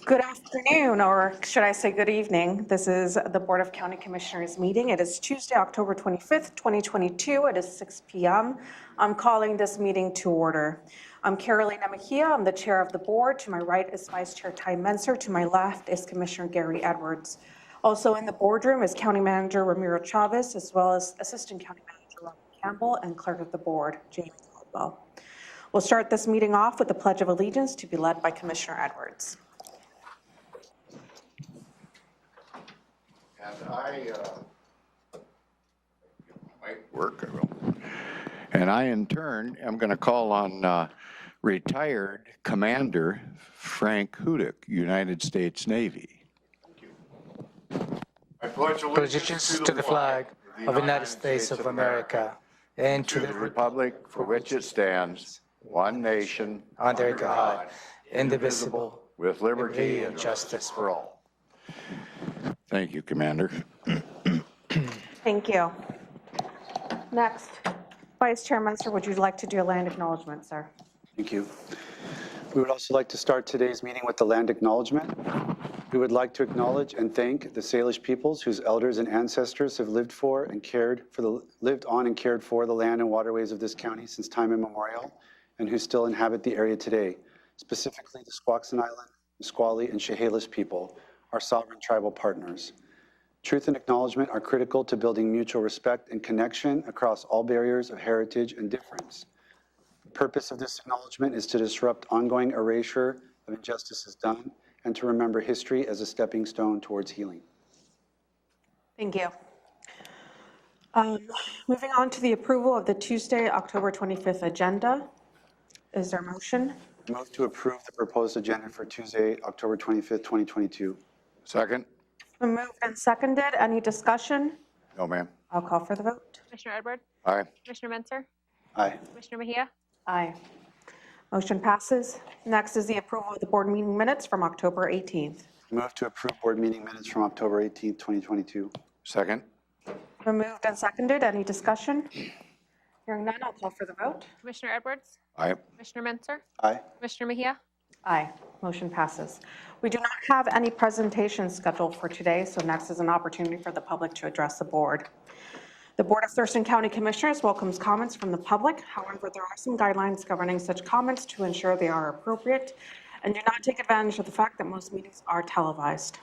Good afternoon, or should I say good evening. This is the Board of County Commissioners meeting. It is Tuesday, October 25th, 2022. It is 6 p.m. I'm calling this meeting to order. I'm Carolina Mejia. I'm the chair of the board. To my right is Vice Chair Ty Menser. To my left is Commissioner Gary Edwards. Also in the boardroom is County Manager Ramiro Chavez, as well as Assistant County Manager Robert Campbell and Clerk of the Board, Jamie Caldwell. We'll start this meeting off with the Pledge of Allegiance to be led by Commissioner Edwards. And I might work, I will. And I, in turn, am going to call on retired Commander Frank Hudick, United States Navy. Thank you. I pledge allegiance to the flag of the United States of America and to the republic for which it stands, one nation, under God, indivisible, with liberty and justice for all. Thank you, Commander. Thank you. Next, Vice Chair Menser, would you like to do a land acknowledgement, sir? Thank you. We would also like to start today's meeting with the land acknowledgement. We would like to acknowledge and thank the Salish peoples whose elders and ancestors have lived on and cared for the land and waterways of this county since time immemorial, and who still inhabit the area today, specifically the Squaxin Island, Nisqually, and Chehalis people, our sovereign tribal partners. Truth and acknowledgement are critical to building mutual respect and connection across all barriers of heritage and difference. The purpose of this acknowledgement is to disrupt ongoing erasure of injustices done and to remember history as a stepping stone towards healing. Thank you. Moving on to the approval of the Tuesday, October 25th agenda. Is there a motion? Move to approve the proposed agenda for Tuesday, October 25th, 2022. Second. Been moved and seconded. Any discussion? No, ma'am. I'll call for the vote. Commissioner Edwards? Aye. Commissioner Menser? Aye. Commissioner Mejia? Aye. Motion passes. Next is the approval of the board meeting minutes from October 18th. Move to approve board meeting minutes from October 18th, 2022. Second. Been moved and seconded. Any discussion? Hearing none, I'll call for the vote. Commissioner Edwards? Aye. Commissioner Menser? Aye. Commissioner Mejia? Aye. Motion passes. We do not have any presentations scheduled for today, so next is an opportunity for the public to address the board. The Board of Thurston County Commissioners welcomes comments from the public. However, there are some guidelines governing such comments to ensure they are appropriate and do not take advantage of the fact that most meetings are televised.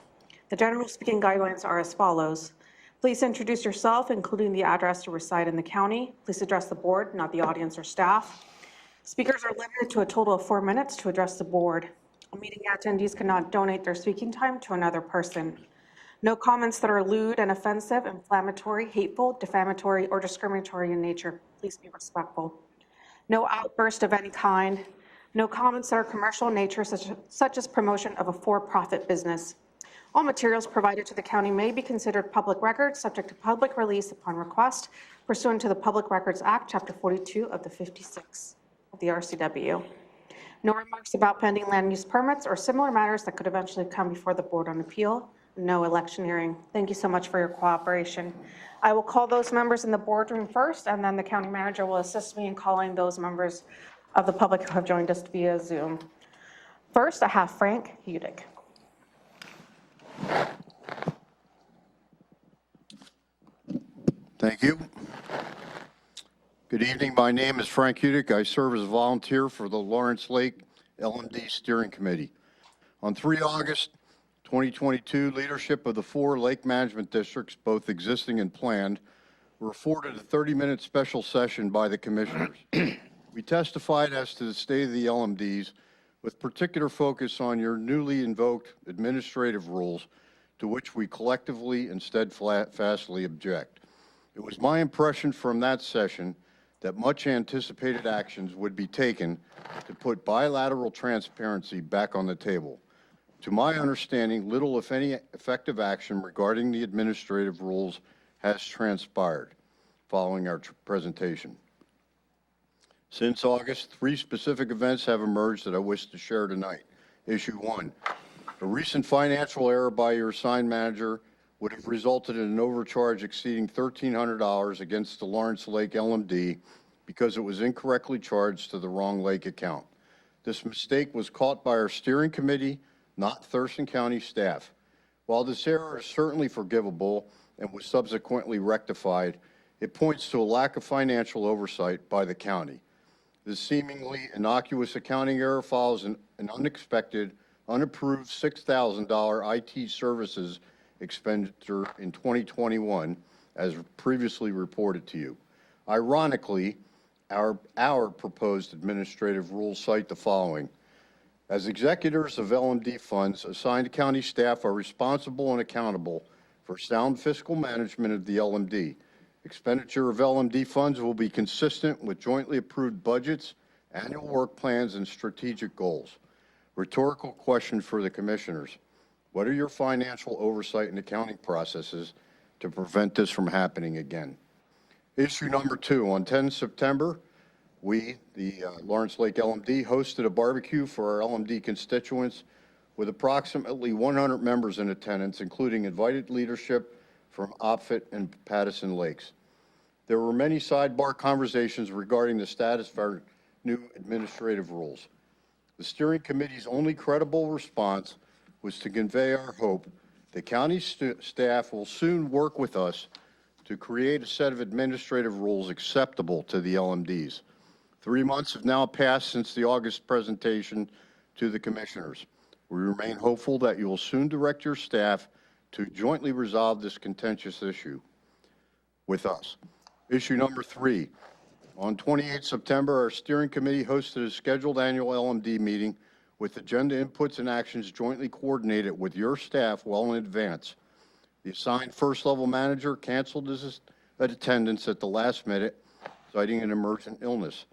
The general speaking guidelines are as follows. Please introduce yourself, including the address to reside in the county. Please address the board, not the audience or staff. Speakers are limited to a total of 4 minutes to address the board. Meeting attendees cannot donate their speaking time to another person. No comments that are lewd and offensive, inflammatory, hateful, defamatory, or discriminatory in nature. Please be respectful. No outburst of any kind. No comments that are commercial in nature, such as promotion of a for-profit business. All materials provided to the county may be considered public records, subject to public release upon request, pursuant to the Public Records Act, Chapter 42 of the 56 of the RCW. No remarks about pending land use permits or similar matters that could eventually come before the board on appeal. No electioneering. Thank you so much for your cooperation. I will call those members in the boardroom first, and then the county manager will assist me in calling those members of the public who have joined us via Zoom. First, I have Frank Hudick. Thank you. Good evening. My name is Frank Hudick. I serve as a volunteer for the Lawrence Lake LMD Steering Committee. On 3 August 2022, leadership of the 4 lake management districts, both existing and planned, were afforded a 30-minute special session by the commissioners. We testified as to the state of the LMDs with particular focus on your newly invoked administrative rules to which we collectively and steadfastly object. It was my impression from that session that much anticipated actions would be taken to put bilateral transparency back on the table. To my understanding, little, if any, effective action regarding the administrative rules has transpired following our presentation. Since August, 3 specific events have emerged that I wish to share tonight. Issue 1, a recent financial error by your assigned manager would have resulted in an overcharge exceeding $1,300 against the Lawrence Lake LMD because it was incorrectly charged to the wrong lake account. This mistake was caught by our steering committee, not Thurston County staff. While this error is certainly forgivable and was subsequently rectified, it points to a lack of financial oversight by the county. This seemingly innocuous accounting error follows an unexpected, unapproved $6,000 IT services expenditure in 2021, as previously reported to you. Ironically, our proposed administrative rules cite the following. As executors of LMD funds, assigned county staff are responsible and accountable for sound fiscal management of the LMD. Expenditure of LMD funds will be consistent with jointly approved budgets, annual work plans, and strategic goals. Rhetorical question for the commissioners. What are your financial oversight and accounting processes to prevent this from happening again? Issue number 2, on 10 September, we, the Lawrence Lake LMD, hosted a barbecue for our LMD constituents with approximately 100 members in attendance, including invited leadership from Opfit and Pattison Lakes. There were many sidebar conversations regarding the status of our new administrative rules. The steering committee's only credible response was to convey our hope the county staff will soon work with us to create a set of administrative rules acceptable to the LMDs. 3 months have now passed since the August presentation to the commissioners. We remain hopeful that you will soon direct your staff to jointly resolve this contentious issue with us. Issue number 3, on 28 September, our steering committee hosted a scheduled annual LMD meeting with agenda inputs and actions jointly coordinated with your staff well in advance. The assigned first level manager canceled his attendance at the last minute, citing an emergent illness.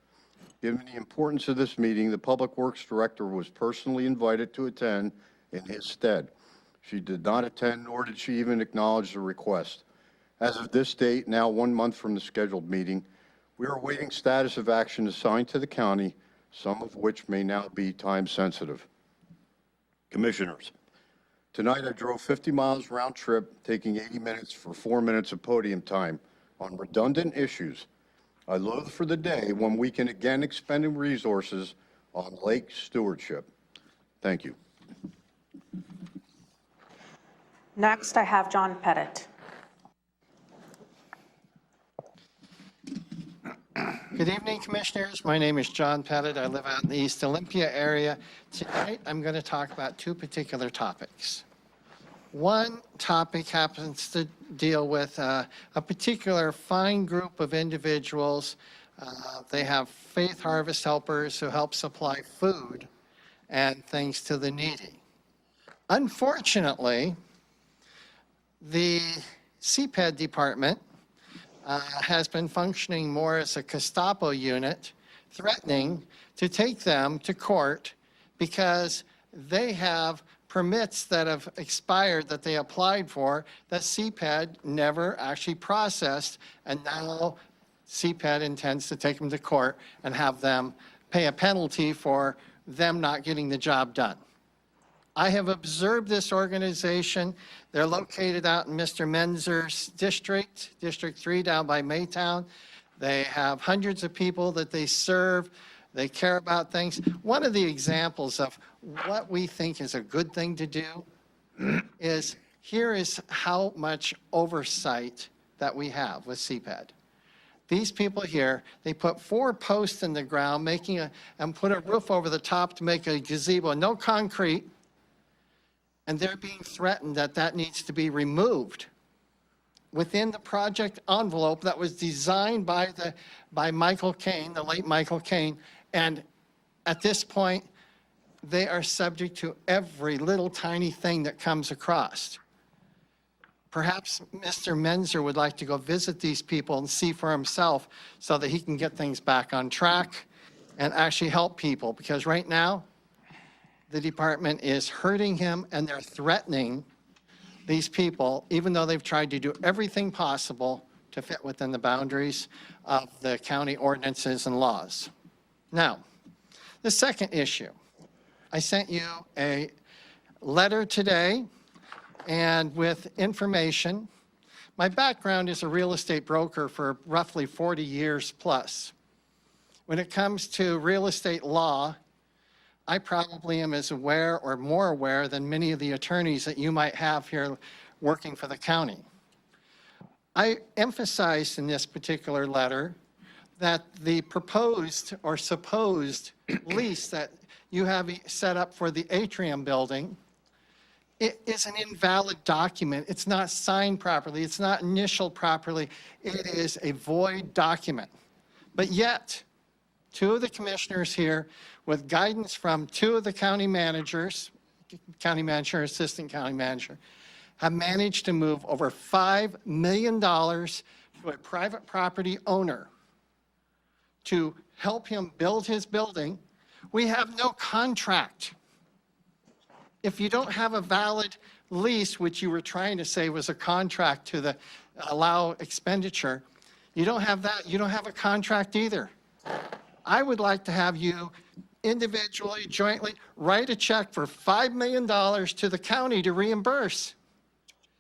Given the importance of this meeting, the Public Works Director was personally invited to attend in his stead. She did not attend, nor did she even acknowledge the request. As of this date, now 1 month from the scheduled meeting, we are awaiting status of action assigned to the county, some of which may now be time sensitive. Commissioners, tonight I drove 50 miles round trip, taking 80 minutes for 4 minutes of podium time on redundant issues. I loathe for the day when we can again expend resources on lake stewardship. Thank you. Next, I have John Pettit. Good evening, Commissioners. My name is John Pettit. I live out in the East Olympia area. Tonight, I'm going to talk about 2 particular topics. One topic happens to deal with a particular fine group of individuals. They have faith harvest helpers who help supply food and things to the needy. Unfortunately, the CPED department has been functioning more as a Gestapo unit, threatening to take them to court because they have permits that have expired that they applied for that CPED never actually processed, and now CPED intends to take them to court and have them pay a penalty for them not getting the job done. I have observed this organization. They're located out in Mr. Menzer's district, District 3 down by Maytown. They have hundreds of people that they serve. They care about things. One of the examples of what we think is a good thing to do is here is how much oversight that we have with CPED. These people here, they put 4 posts in the ground, and put a roof over the top to make a gazebo, no concrete, and they're being threatened that that needs to be removed within the project envelope that was designed by Michael Kane, the late Michael Kane, and at this point, they are subject to every little tiny thing that comes across. Perhaps Mr. Menzer would like to go visit these people and see for himself so that he can get things back on track and actually help people, because right now, the department is hurting him and they're threatening these people, even though they've tried to do everything possible to fit within the boundaries of the county ordinances and laws. Now, the second issue, I sent you a letter today and with information. My background is a real estate broker for roughly 40 years plus. When it comes to real estate law, I probably am as aware or more aware than many of the attorneys that you might have here working for the county. I emphasized in this particular letter that the proposed or supposed lease that you have set up for the atrium building, it is an invalid document. It's not signed properly. It's not initialed properly. It is a void document. But yet, two of the commissioners here, with guidance from two of the county managers, county manager, assistant county manager, have managed to move over $5 million to a private property owner to help him build his building. We have no contract. If you don't have a valid lease, which you were trying to say was a contract to allow expenditure, you don't have that. You don't have a contract either. I would like to have you individually, jointly, write a check for $5 million to the county to reimburse.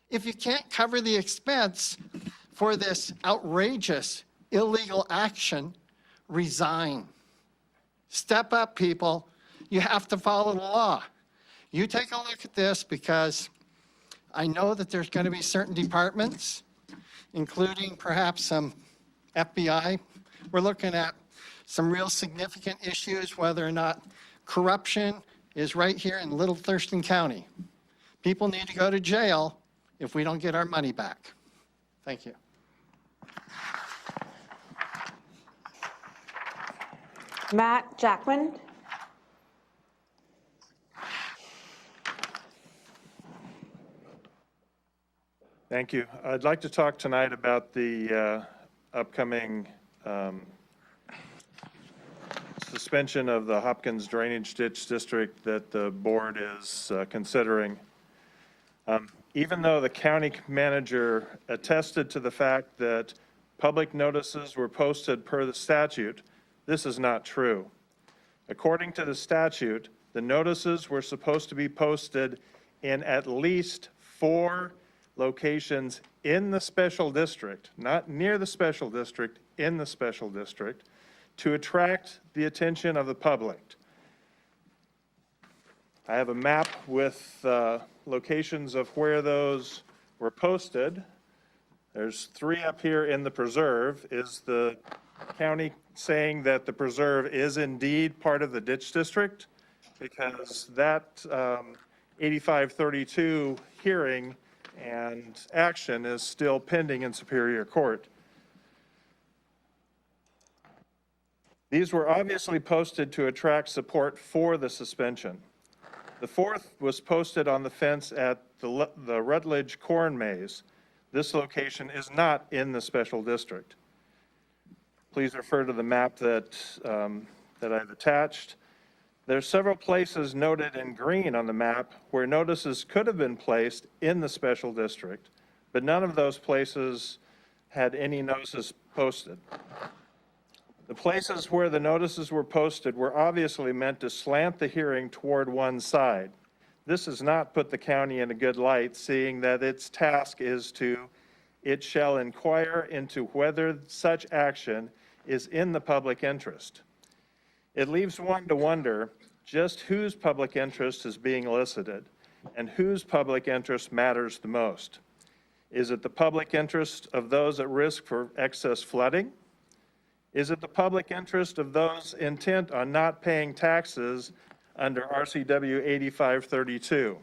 If you can't cover the expense for this outrageous, illegal action, resign. Step up, people. You have to follow the law. You take a look at this, because I know that there's going to be certain departments, including perhaps some FBI. We're looking at some real significant issues, whether or not corruption is right here in Little Thurston County. People need to go to jail if we don't get our money back. Thank you. Matt Jackman. Thank you. I'd like to talk tonight about the upcoming suspension of the Hopkins Drainage Ditch District that the board is considering. Even though the county manager attested to the fact that public notices were posted per the statute, this is not true. According to the statute, the notices were supposed to be posted in at least 4 locations in the special district, not near the special district, in the special district, to attract the attention of the public. I have a map with locations of where those were posted. There's 3 up here in the preserve. Is the county saying that the preserve is indeed part of the ditch district? Because that 8532 hearing and action is still pending in Superior Court. These were obviously posted to attract support for the suspension. The 4th was posted on the fence at the Rutledge Corn Maze. This location is not in the special district. Please refer to the map that I've attached. There's several places noted in green on the map where notices could have been placed in the special district, but none of those places had any notices posted. The places where the notices were posted were obviously meant to slant the hearing toward one side. This has not put the county in a good light, seeing that its task is it shall inquire into whether such action is in the public interest. It leaves one to wonder just whose public interest is being elicited and whose public interest matters the most. Is it the public interest of those at risk for excess flooding? Is it the public interest of those intent on not paying taxes under RCW 8532?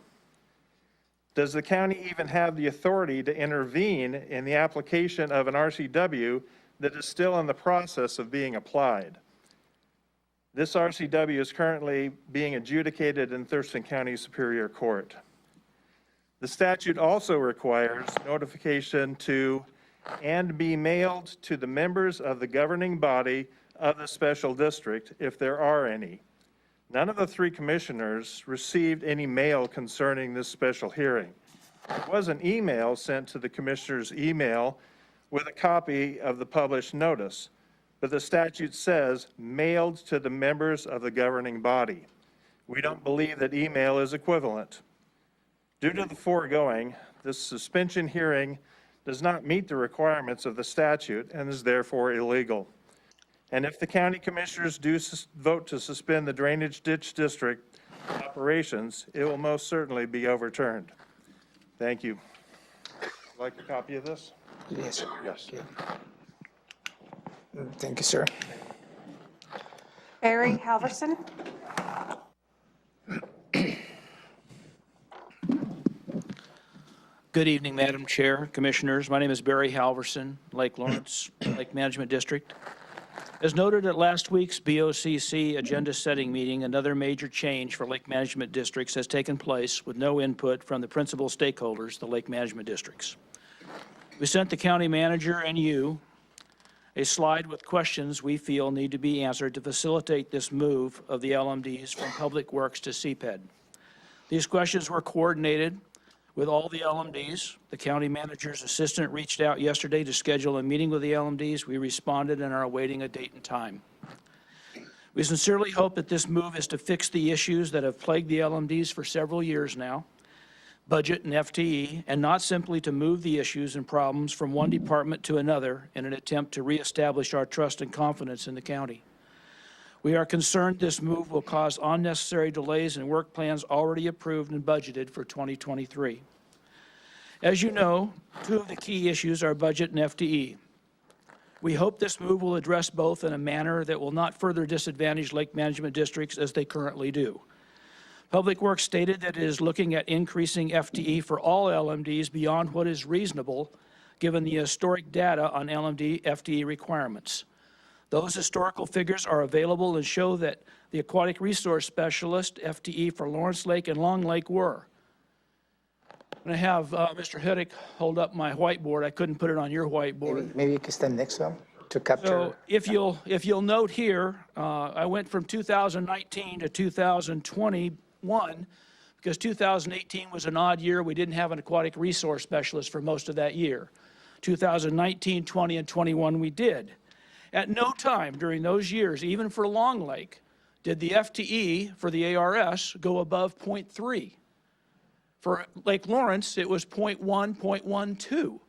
Does the county even have the authority to intervene in the application of an RCW that is still in the process of being applied? This RCW is currently being adjudicated in Thurston County Superior Court. The statute also requires notification to and be mailed to the members of the governing body of the special district, if there are any. None of the 3 commissioners received any mail concerning this special hearing. There was an email sent to the commissioner's email with a copy of the published notice, but the statute says mailed to the members of the governing body. We don't believe that email is equivalent. Due to the foregoing, this suspension hearing does not meet the requirements of the statute and is therefore illegal. And if the county commissioners do vote to suspend the drainage ditch district operations, it will most certainly be overturned. Thank you. Would you like a copy of this? Yes, sir. Yes. Okay. Thank you, sir. Barry Halverson. Good evening, Madam Chair, Commissioners. My name is Barry Halverson, Lake Lawrence Lake Management District. As noted at last week's BoCC agenda-setting meeting, another major change for lake management districts has taken place with no input from the principal stakeholders, the lake management districts. We sent the county manager and you a slide with questions we feel need to be answered to facilitate this move of the LMDs from Public Works to CPED. These questions were coordinated with all the LMDs. The county manager's assistant reached out yesterday to schedule a meeting with the LMDs. We responded and are awaiting a date and time. We sincerely hope that this move is to fix the issues that have plagued the LMDs for several years now, budget and FTE, and not simply to move the issues and problems from one department to another in an attempt to reestablish our trust and confidence in the county. We are concerned this move will cause unnecessary delays in work plans already approved and budgeted for 2023. As you know, two of the key issues are budget and FTE. We hope this move will address both in a manner that will not further disadvantage lake management districts as they currently do. Public Works stated that it is looking at increasing FTE for all LMDs beyond what is reasonable given the historic data on LMD FTE requirements. Those historical figures are available and show that the aquatic resource specialist FTE for Lawrence Lake and Long Lake were. I'm going to have Mr. Hiddick hold up my whiteboard. I couldn't put it on your whiteboard. Maybe you can stand next to him to capture. So if you'll note here, I went from 2019 to 2021 because 2018 was an odd year. We didn't have an aquatic resource specialist for most of that year. 2019, 20, and 21 we did. At no time during those years, even for Long Lake, did the FTE for the ARS go above 0.3. For Lake Lawrence, it was 0.1, 0.12.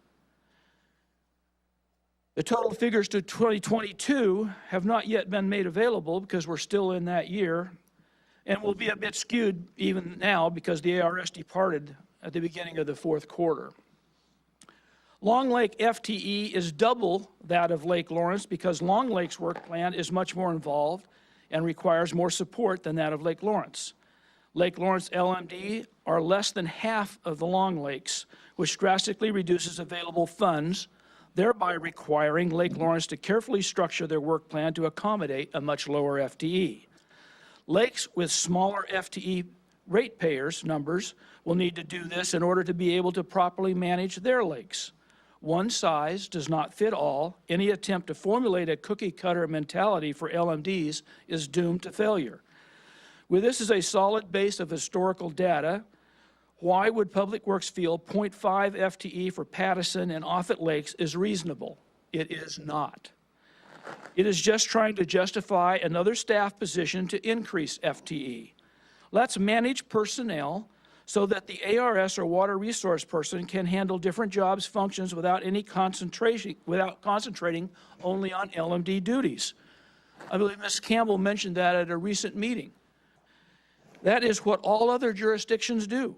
The total figures to 2022 have not yet been made available because we're still in that year, and will be a bit skewed even now because the ARS departed at the beginning of the fourth quarter. Long Lake FTE is double that of Lake Lawrence because Long Lake's work plan is much more involved and requires more support than that of Lake Lawrence. Lake Lawrence LMD are less than half of the Long Lakes, which drastically reduces available funds, thereby requiring Lake Lawrence to carefully structure their work plan to accommodate a much lower FTE. Lakes with smaller FTE ratepayers numbers will need to do this in order to be able to properly manage their lakes. One size does not fit all. Any attempt to formulate a cookie-cutter mentality for LMDs is doomed to failure. With this as a solid base of historical data, why would Public Works feel 0.5 FTE for Pattison and Offutt Lakes is reasonable? It is not. It is just trying to justify another staff position to increase FTE. Let's manage personnel so that the ARS or water resource person can handle different jobs, functions without concentrating only on LMD duties. I believe Ms. Campbell mentioned that at a recent meeting. That is what all other jurisdictions do.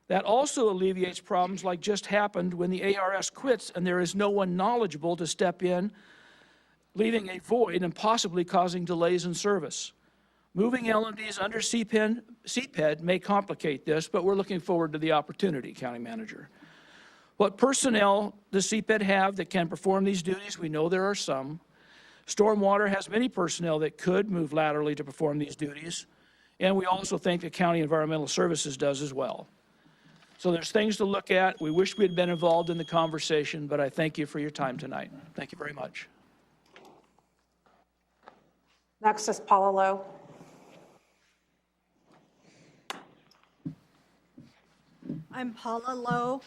That also alleviates problems like just happened when the ARS quits and there is no one knowledgeable to step in, leaving a void and possibly causing delays in service. Moving LMDs under CPED may complicate this, but we're looking forward to the opportunity, County Manager. What personnel does CPED have that can perform these duties? We know there are some. Stormwater has many personnel that could move laterally to perform these duties, and we also think that County Environmental Services does as well. So there's things to look at. We wish we had been involved in the conversation, but I thank you for your time tonight. Thank you very much. Next is Paula Lowe. I'm Paula Lowe,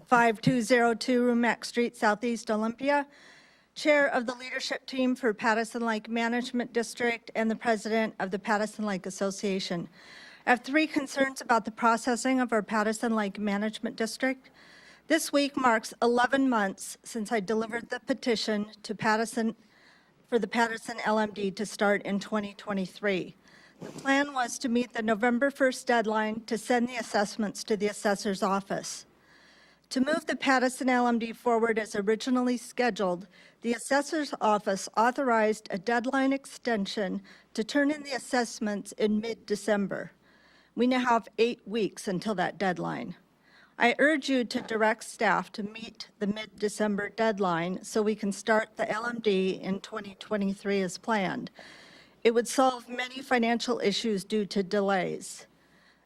5202 Rumack Street, Southeast Olympia, Chair of the Leadership Team for Pattison Lake Management District and the President of the Pattison Lake Association. I have three concerns about the processing of our Pattison Lake Management District. This week marks 11 months since I delivered the petition to Pattison for the Patterson LMD to start in 2023. The plan was to meet the November 1st deadline to send the assessments to the assessor's office. To move the Patterson LMD forward as originally scheduled, the assessor's office authorized a deadline extension to turn in the assessments in mid-December. We now have 8 weeks until that deadline. I urge you to direct staff to meet the mid-December deadline so we can start the LMD in 2023 as planned. It would solve many financial issues due to delays.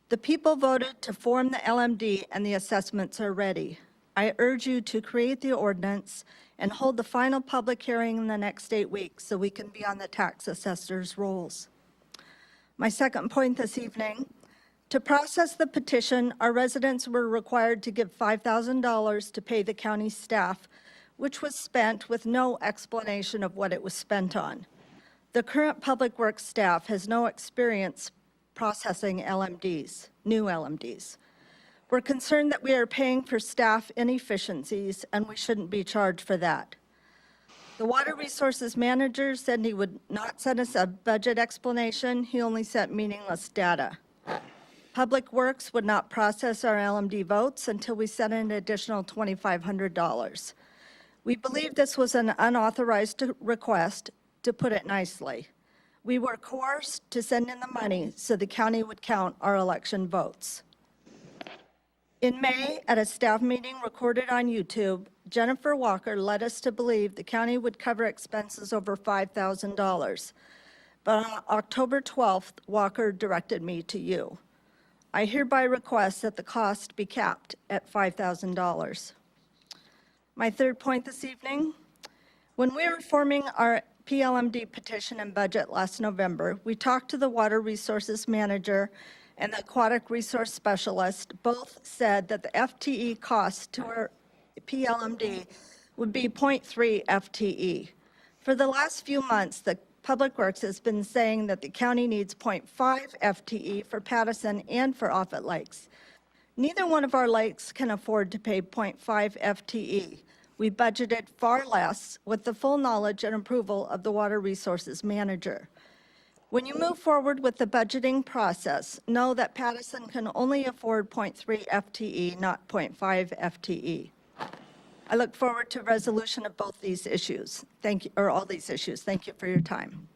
The people voted to form the LMD and the assessments are ready. I urge you to create the ordinance and hold the final public hearing in the next 8 weeks so we can be on the tax assessor's rolls. My second point this evening, to process the petition, our residents were required to give $5,000 to pay the county staff, which was spent with no explanation of what it was spent on. The current public works staff has no experience processing LMDs, new LMDs. We're concerned that we are paying for staff inefficiencies and we shouldn't be charged for that. The Water Resources Manager said he would not send us a budget explanation. He only sent meaningless data. Public Works would not process our LMD votes until we sent an additional $2,500. We believe this was an unauthorized request, to put it nicely. We were coerced to send in the money so the county would count our election votes. In May, at a staff meeting recorded on YouTube, Jennifer Walker led us to believe the county would cover expenses over $5,000. But on October 12th, Walker directed me to you. I hereby request that the cost be capped at $5,000. My third point this evening, when we were forming our PLMD petition and budget last November, we talked to the Water Resources Manager and the Aquatic Resource Specialist. Both said that the FTE cost to our PLMD would be 0.3 FTE. For the last few months, the Public Works has been saying that the county needs 0.5 FTE for Patterson and for Offutt Lakes. Neither one of our lakes can afford to pay 0.5 FTE. We budgeted far less with the full knowledge and approval of the Water Resources Manager. When you move forward with the budgeting process, know that Patterson can only afford 0.3 FTE, not 0.5 FTE. I look forward to resolution of both these issues. Thank you, or all these issues. Thank you for your time.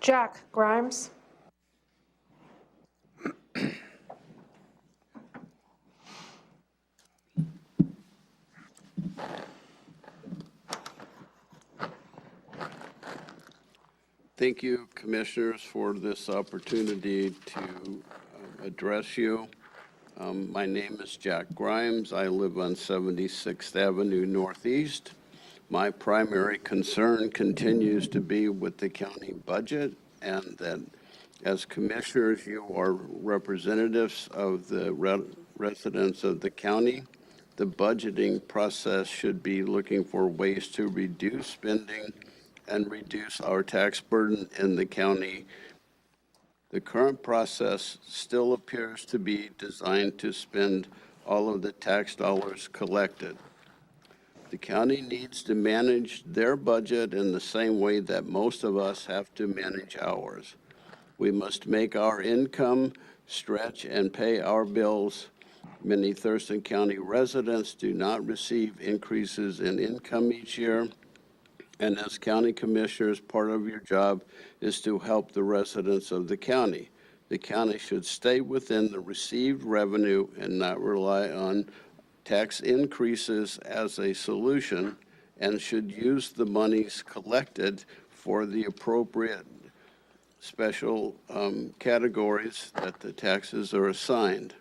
Jack Grimes. Thank you, Commissioners, for this opportunity to address you. My name is Jack Grimes. I live on 76th Avenue Northeast. My primary concern continues to be with the county budget, and that as Commissioners, you are representatives of the residents of the county. The budgeting process should be looking for ways to reduce spending and reduce our tax burden in the county. The current process still appears to be designed to spend all of the tax dollars collected. The county needs to manage their budget in the same way that most of us have to manage ours. We must make our income stretch and pay our bills. Many Thurston County residents do not receive increases in income each year. And as county commissioners, part of your job is to help the residents of the county. The county should stay within the received revenue and not rely on tax increases as a solution, and should use the monies collected for the appropriate special categories that the taxes are assigned.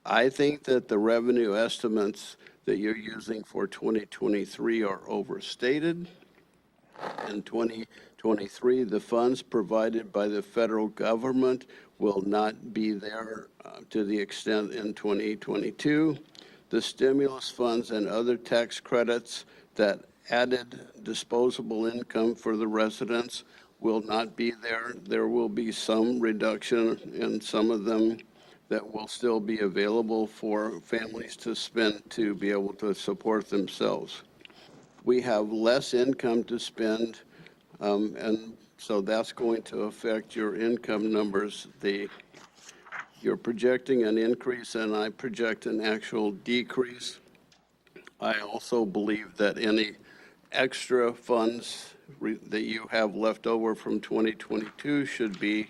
I think that the revenue estimates that you're using for 2023 are overstated. In 2023, the funds provided by the federal government will not be there to the extent in 2022. The stimulus funds and other tax credits that added disposable income for the residents will not be there. There will be some reduction in some of them that will still be available for families to spend to be able to support themselves. we have less income to spend, and so that's going to affect your income numbers. You're projecting an increase, and I project an actual decrease. I also believe that any extra funds that you have left over from 2022 should be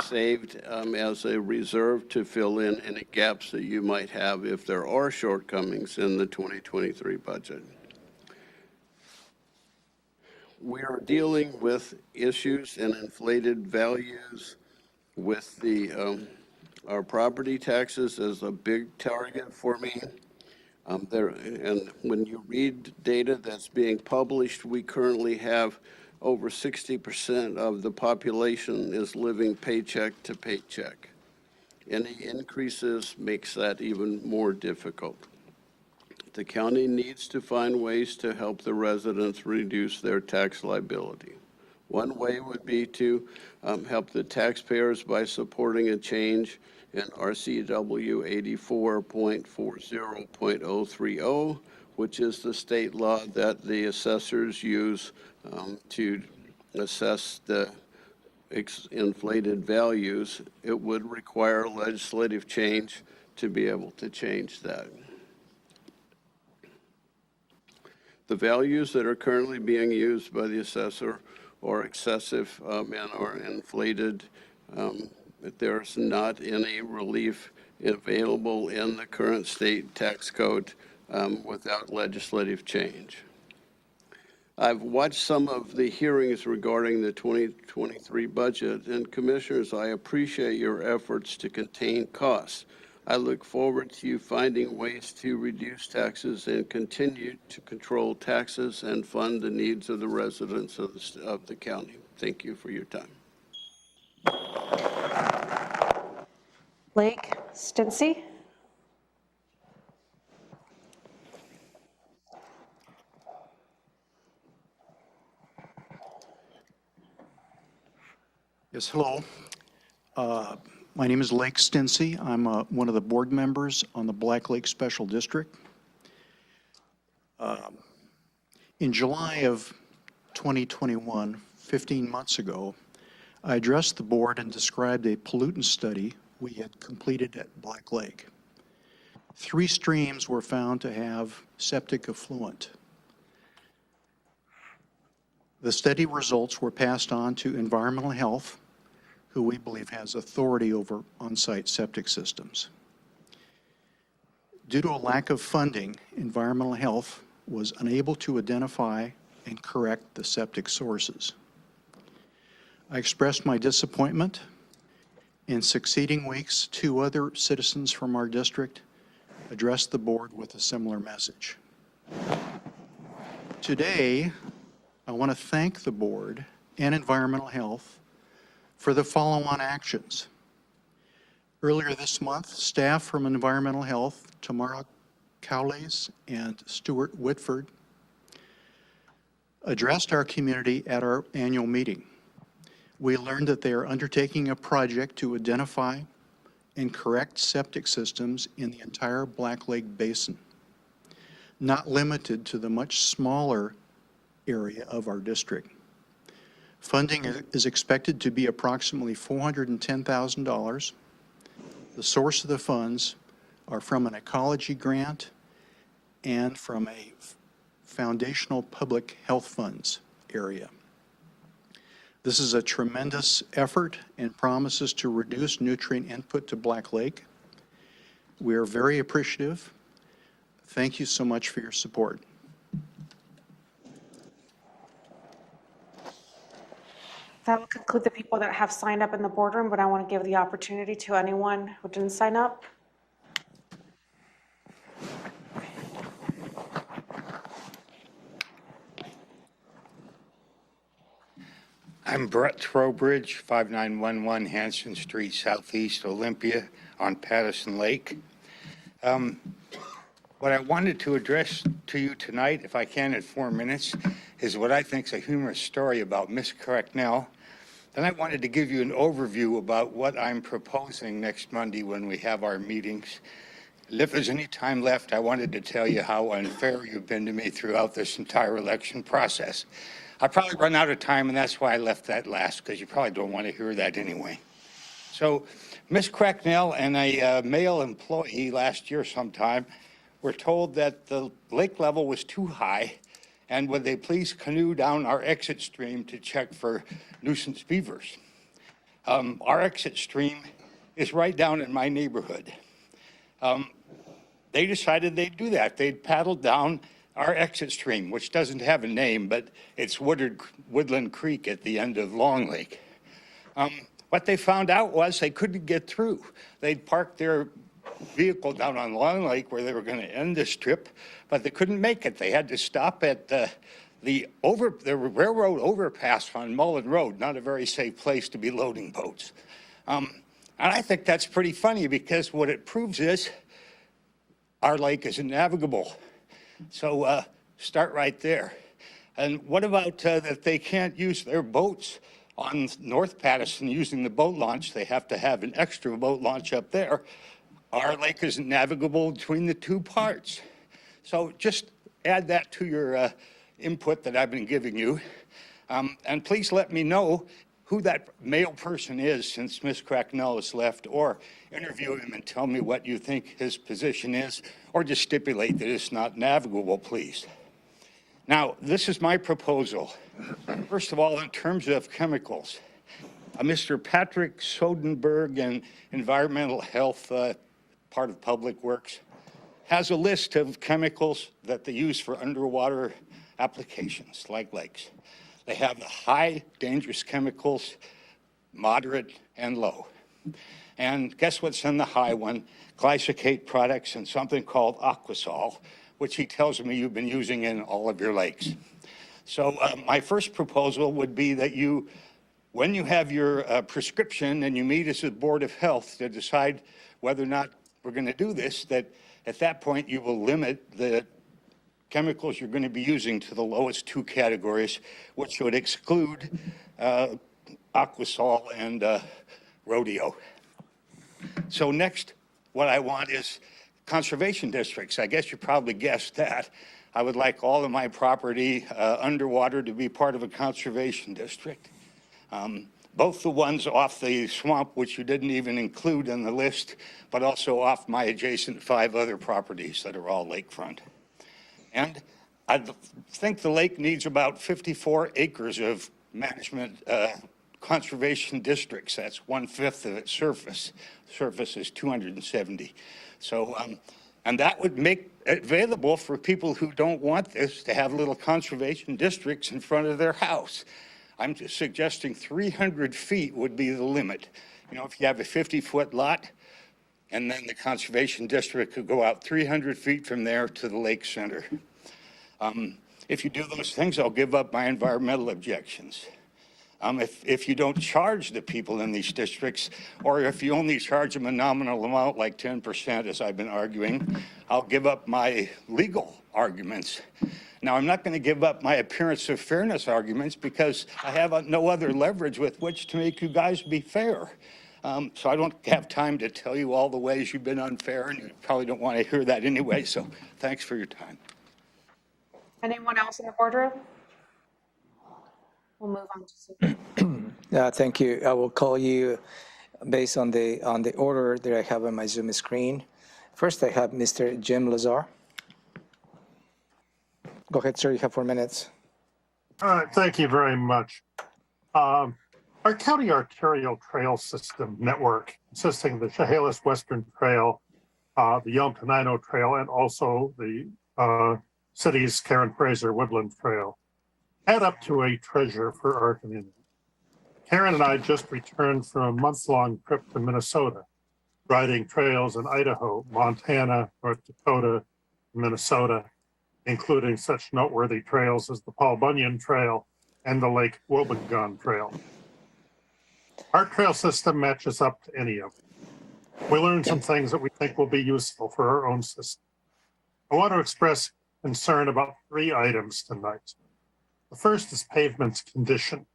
saved as a reserve to fill in any gaps that you might have if there are shortcomings in the 2023 budget. We are dealing with issues and inflated values with our property taxes as a big target for me. And when you read data that's being published, we currently have over 60% of the population is living paycheck to paycheck. Any increases makes that even more difficult. The county needs to find ways to help the residents reduce their tax liability. One way would be to help the taxpayers by supporting a change in RCW 84.40.030, which is the state law that the assessors use to assess the inflated values. It would require legislative change to be able to change that. The values that are currently being used by the assessor are excessive and are inflated. There's not any relief available in the current state tax code without legislative change. I've watched some of the hearings regarding the 2023 budget, and commissioners, I appreciate your efforts to contain costs. I look forward to you finding ways to reduce taxes and continue to control taxes and fund the needs of the residents of the county. Thank you for your time. Lake Stincy. Yes, hello. My name is Lake Stincy. I'm one of the board members on the Black Lake Special District. In July of 2021, 15 months ago, I addressed the board and described a pollutant study we had completed at Black Lake. 3 streams were found to have septic effluent. The study results were passed on to environmental health, who we believe has authority over on-site septic systems. Due to a lack of funding, environmental health was unable to identify and correct the septic sources. I expressed my disappointment. In succeeding weeks, 2 other citizens from our district addressed the board with a similar message. Today, I want to thank the board and environmental health for the follow-on actions. Earlier this month, staff from Environmental Health, Tamara Cowles and Stuart Whitford, addressed our community at our annual meeting. We learned that they are undertaking a project to identify and correct septic systems in the entire Black Lake Basin, not limited to the much smaller area of our district. Funding is expected to be approximately $410,000. The source of the funds are from an ecology grant and from a foundational public health funds area. This is a tremendous effort and promises to reduce nutrient input to Black Lake. We are very appreciative. Thank you so much for your support. That will conclude the people that have signed up in the boardroom, but I want to give the opportunity to anyone who didn't sign up. I'm Brett Trowbridge, 5911 Hanson Street, Southeast Olympia on Patterson Lake. What I wanted to address to you tonight, if I can in 4 minutes, is what I think is a humorous story about Miss Cracknell. Then I wanted to give you an overview about what I'm proposing next Monday when we have our meetings. if there's any time left, I wanted to tell you how unfair you've been to me throughout this entire election process. I probably run out of time, and that's why I left that last, because you probably don't want to hear that anyway. So Ms. Cracknell and a male employee last year sometime were told that the lake level was too high, and would they please canoe down our exit stream to check for nuisance beavers. Our exit stream is right down in my neighborhood. They decided they'd do that. They'd paddle down our exit stream, which doesn't have a name, but it's Woodland Creek at the end of Long Lake. What they found out was they couldn't get through. They'd parked their vehicle down on Long Lake where they were going to end this trip, but they couldn't make it. They had to stop at the railroad overpass on Mullen Road, not a very safe place to be loading boats. And I think that's pretty funny, because what it proves is our lake isn't navigable. So start right there. And what about that they can't use their boats on North Patterson using the boat launch? They have to have an extra boat launch up there. Our lake isn't navigable between the two parts. So just add that to your input that I've been giving you. And please let me know who that male person is since Ms. Cracknell has left, or interview him and tell me what you think his position is, or just stipulate that it's not navigable, please. Now, this is my proposal. First of all, in terms of chemicals, Mr. Patrick Sodenberg in Environmental Health, part of Public Works, has a list of chemicals that they use for underwater applications like lakes. They have the high dangerous chemicals, moderate, and low. And guess what's in the high one? Glyphosate products and something called Aquasol, which he tells me you've been using in all of your lakes. So my first proposal would be that you, when you have your prescription and you meet as a Board of Health to decide whether or not we're going to do this, that at that point you will limit the chemicals you're going to be using to the lowest two categories, which would exclude Aquasol and Rodeo. So next, what I want is conservation districts. I guess you probably guessed that. I would like all of my property underwater to be part of a conservation district. Both the ones off the swamp, which you didn't even include in the list, but also off my adjacent 5 other properties that are all lakefront. And I think the lake needs about 54 acres of management conservation districts. That's 1/5 of its surface. Surface is 270. So, and that would make it available for people who don't want this to have little conservation districts in front of their house. I'm just suggesting 300 feet would be the limit. You know, if you have a 50-foot lot, and then the conservation district could go out 300 feet from there to the lake center. If you do those things, I'll give up my environmental objections. If you don't charge the people in these districts, or if you only charge them a nominal amount like 10%, as I've been arguing, I'll give up my legal arguments. Now, I'm not going to give up my appearance of fairness arguments, because I have no other leverage with which to make you guys be fair. So I don't have time to tell you all the ways you've been unfair, and you probably don't want to hear that anyway, so thanks for your time. Anyone else in the boardroom? We'll move on to Thank you. I will call you based on the order that I have on my Zoom screen. First, I have Mr. Jim Lazar. Go ahead, sir. You have 4 minutes. All right. Thank you very much. Our county arterial trail system network, consisting of the Chehalis Western Trail, the Yelm Tenino Trail, and also the city's Karen Fraser Woodland Trail, add up to a treasure for our community. Karen and I just returned from a month-long trip to Minnesota, riding trails in Idaho, Montana, North Dakota, Minnesota, including such noteworthy trails as the Paul Bunyan Trail and the Lake Wobegon Trail. Our trail system matches up to any of them. We learned some things that we think will be useful for our own system. I want to express concern about 3 items tonight. The first is pavement's condition.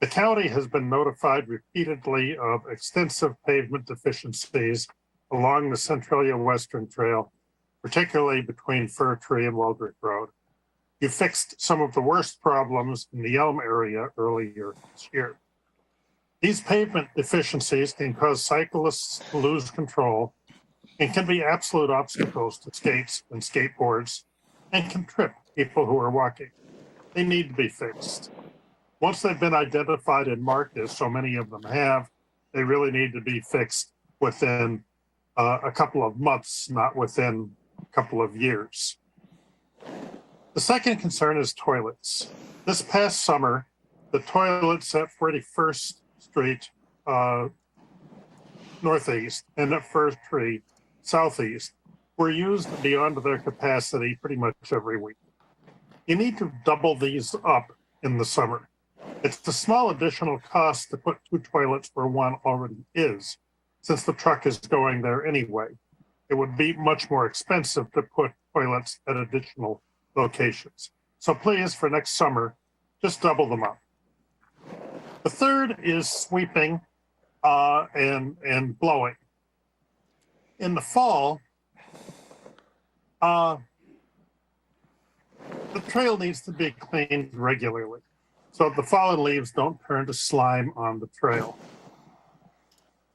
The county has been notified repeatedly of extensive pavement deficiencies along the Centralia Western Trail, particularly between Fir Tree and Waldrick Road. You fixed some of the worst problems in the Elm area earlier this year. These pavement deficiencies can cause cyclists to lose control and can be absolute obstacles to skates and skateboards and can trip people who are walking. They need to be fixed. Once they've been identified and marked, as so many of them have, they really need to be fixed within a couple of months, not within a couple of years. The second concern is toilets. This past summer, the toilets at 41st Street Northeast and at First Tree Southeast were used beyond their capacity pretty much every week. You need to double these up in the summer. It's a small additional cost to put 2 toilets where one already is, since the truck is going there anyway. It would be much more expensive to put toilets at additional locations. So please, for next summer, just double them up. The third is sweeping and blowing. In the fall, the trail needs to be cleaned regularly so the fallen leaves don't turn to slime on the trail.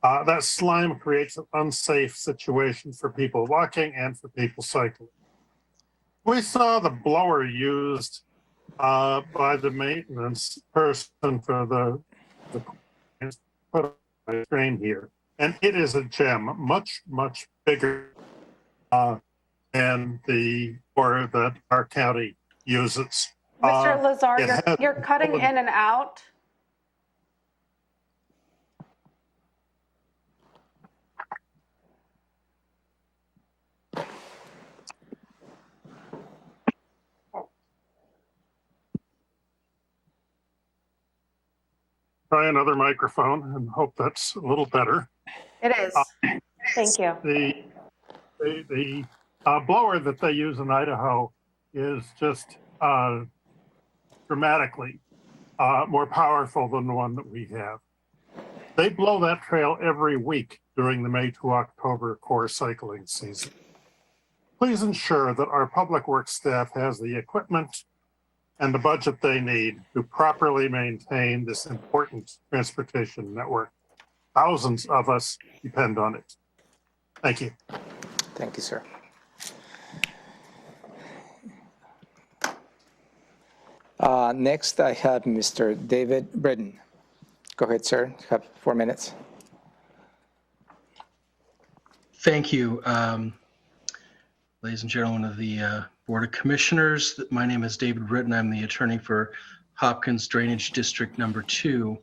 That slime creates an unsafe situation for people walking and for people cycling. We saw the blower used by the maintenance person for the put on the screen here, and it is a gem, much bigger than the or that our county uses. Mr. Lazar, you're cutting in and out. Try another microphone and hope that's a little better. It is. Thank you. The blower that they use in Idaho is just dramatically more powerful than the one that we have. They blow that trail every week during the May to October core cycling season. Please ensure that our public works staff has the equipment and the budget they need to properly maintain this important transportation network. Thousands of us depend on it. Thank you. Thank you, sir. Next, I have Mr. David Britton. Go ahead, sir. You have 4 minutes. Thank you, ladies and gentlemen of the Board of Commissioners. My name is David Britton. I'm the attorney for Hopkins Drainage District Number 2.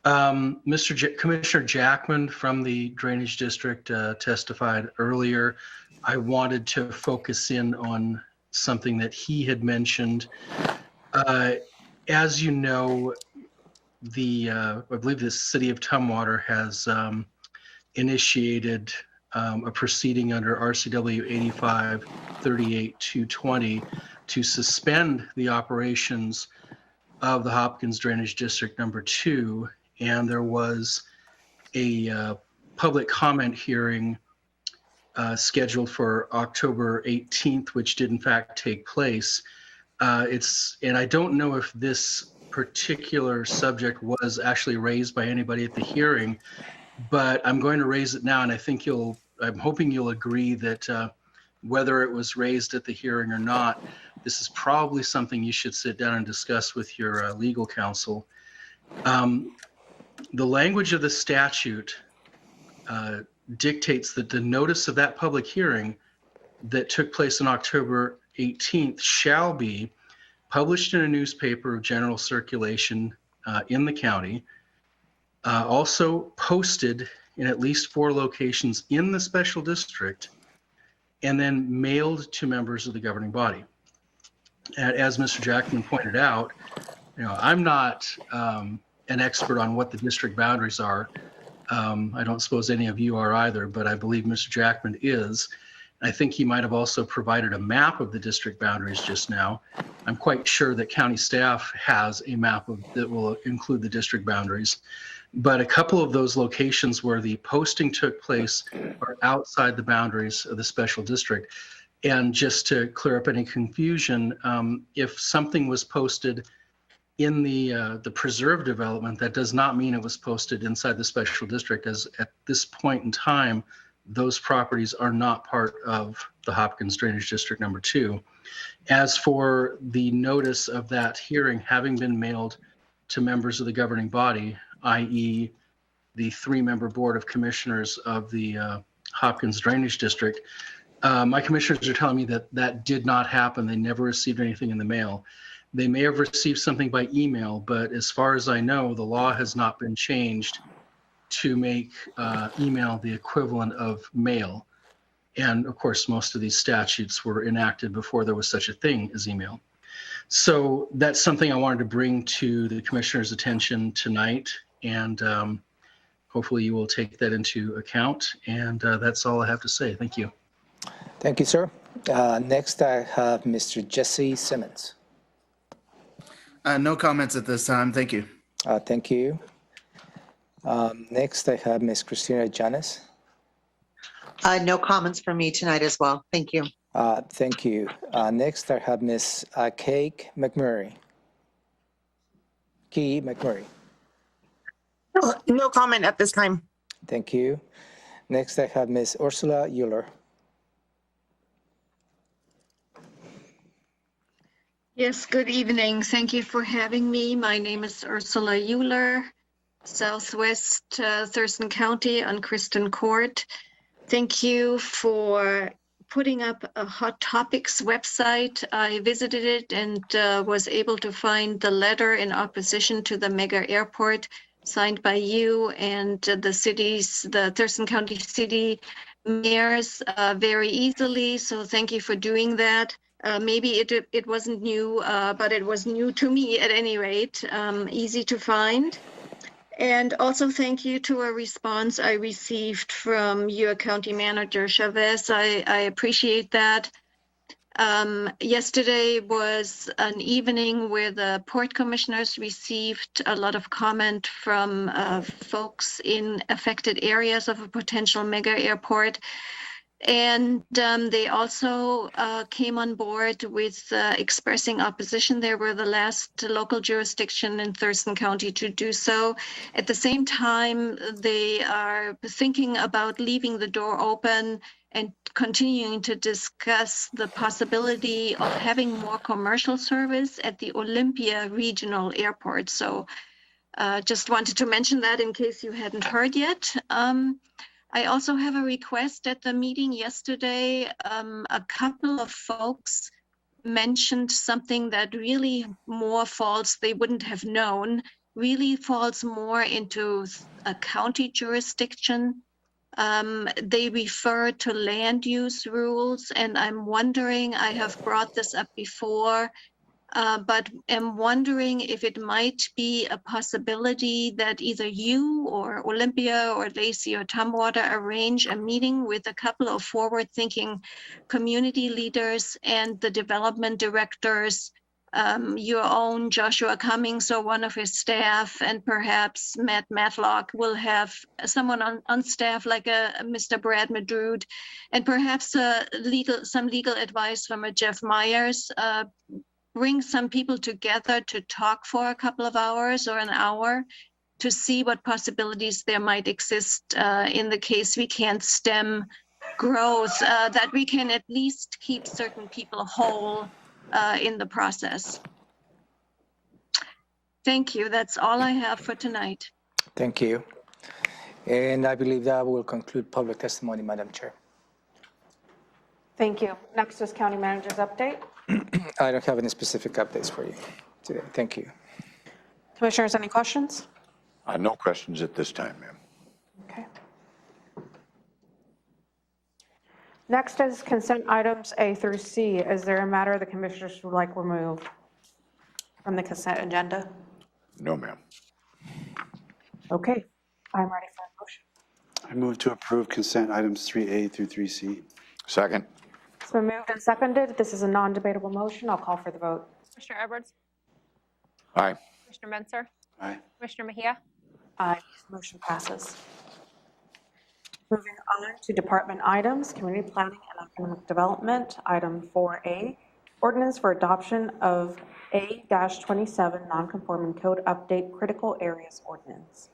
Commissioner Jackman from the Drainage District testified earlier. I wanted to focus in on something that he had mentioned. As you know, I believe the City of Tumwater has initiated a proceeding under RCW 85-38-220 to suspend the operations of the Hopkins Drainage District Number 2. And there was a public comment hearing scheduled for October 18th, which did in fact take place. And I don't know if this particular subject was actually raised by anybody at the hearing, but I'm going to raise it now, and I think I'm hoping you'll agree that whether it was raised at the hearing or not, this is probably something you should sit down and discuss with your legal counsel. The language of the statute dictates that the notice of that public hearing that took place on October 18th shall be published in a newspaper of general circulation in the county, also posted in at least 4 locations in the special district, and then mailed to members of the governing body. And as Mr. Jackman pointed out, I'm not an expert on what the district boundaries are. I don't suppose any of you are either, but I believe Mr. Jackman is. I think he might have also provided a map of the district boundaries just now. I'm quite sure that county staff has a map that will include the district boundaries. But a couple of those locations where the posting took place are outside the boundaries of the special district. And just to clear up any confusion, if something was posted in the preserve development, that does not mean it was posted inside the special district, as at this point in time, those properties are not part of the Hopkins Drainage District number 2. As for the notice of that hearing having been mailed to members of the governing body, i.e. the 3-member Board of Commissioners of the Hopkins Drainage District, my commissioners are telling me that that did not happen. They never received anything in the mail. They may have received something by email, but as far as I know, the law has not been changed to make email the equivalent of mail. And of course, most of these statutes were enacted before there was such a thing as email. So that's something I wanted to bring to the commissioner's attention tonight. And hopefully you will take that into account. And that's all I have to say. Thank you. Thank you, sir. Next, I have Mr. Jesse Simmons. No comments at this time. Thank you. Thank you. Next, I have Ms. Christina Janis. No comments from me tonight as well. Thank you. Thank you. Next, I have Ms. Kay McMurray. Key McMurray. No comment at this time. Thank you. Next, I have Ms. Ursula Euler. Yes, good evening. Thank you for having me. My name is Ursula Euler, Southwest Thurston County on Kristen Court. Thank you for putting up a Hot Topics website. I visited it and was able to find the letter in opposition to the mega airport signed by you and the Thurston County city mayors very easily. So thank you for doing that. Maybe it wasn't new, but it was new to me at any rate, easy to find. And also thank you to a response I received from your county manager, Chavez. I appreciate that. Yesterday was an evening where the port commissioners received a lot of comment from folks in affected areas of a potential mega airport. And they also came on board with expressing opposition. They were the last local jurisdiction in Thurston County to do so. At the same time, they are thinking about leaving the door open and continuing to discuss the possibility of having more commercial service at the Olympia Regional Airport. So just wanted to mention that in case you hadn't heard yet. I also have a request. At the meeting yesterday, a couple of folks mentioned something that really more falls, they wouldn't have known, really falls more into a county jurisdiction. They refer to land use rules, and I'm wondering, I have brought this up before, but am wondering if it might be a possibility that either you or Olympia or Lacey or Tumwater arrange a meeting with a couple of forward-thinking community leaders and the development directors, your own Joshua Cummings or one of his staff, and perhaps Matt Matlock will have someone on staff like a Mr. Brad Madrud, and perhaps some legal advice from a Jeff Myers, bring some people together to talk for a couple of hours or an hour to see what possibilities there might exist in the case we can't stem growth, that we can at least keep certain people whole in the process. Thank you. That's all I have for tonight. Thank you. And I believe that will conclude public testimony, Madam Chair. Thank you. Next is County Manager's update. I don't have any specific updates for you today. Thank you. Commissioners, any questions? No questions at this time, ma'am. Okay. Next is consent items A through C. Is there a matter the commissioners would like removed from the consent agenda? No, ma'am. Okay, I'm ready for a motion. I move to approve consent items 3A through 3C. Second. It's been moved and seconded. This is a non-debatable motion. I'll call for the vote. Commissioner Edwards, Aye. Commissioner Menzer, Aye. Commissioner Mejia, Aye. Motion passes. Moving on to department items, community planning and economic development, item 4A, ordinance for adoption of A-27 nonconforming code update critical areas ordinance.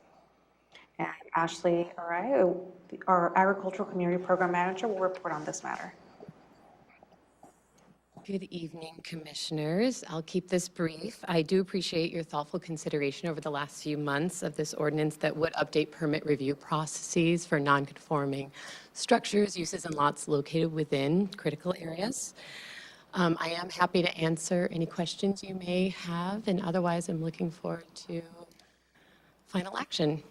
And Ashley Arai, our agricultural community program manager, will report on this matter. Good evening, commissioners. I'll keep this brief. I do appreciate your thoughtful consideration over the last few months of this ordinance that would update permit review processes for nonconforming structures, uses, and lots located within critical areas. I am happy to answer any questions you may have, and otherwise I'm looking forward to final action.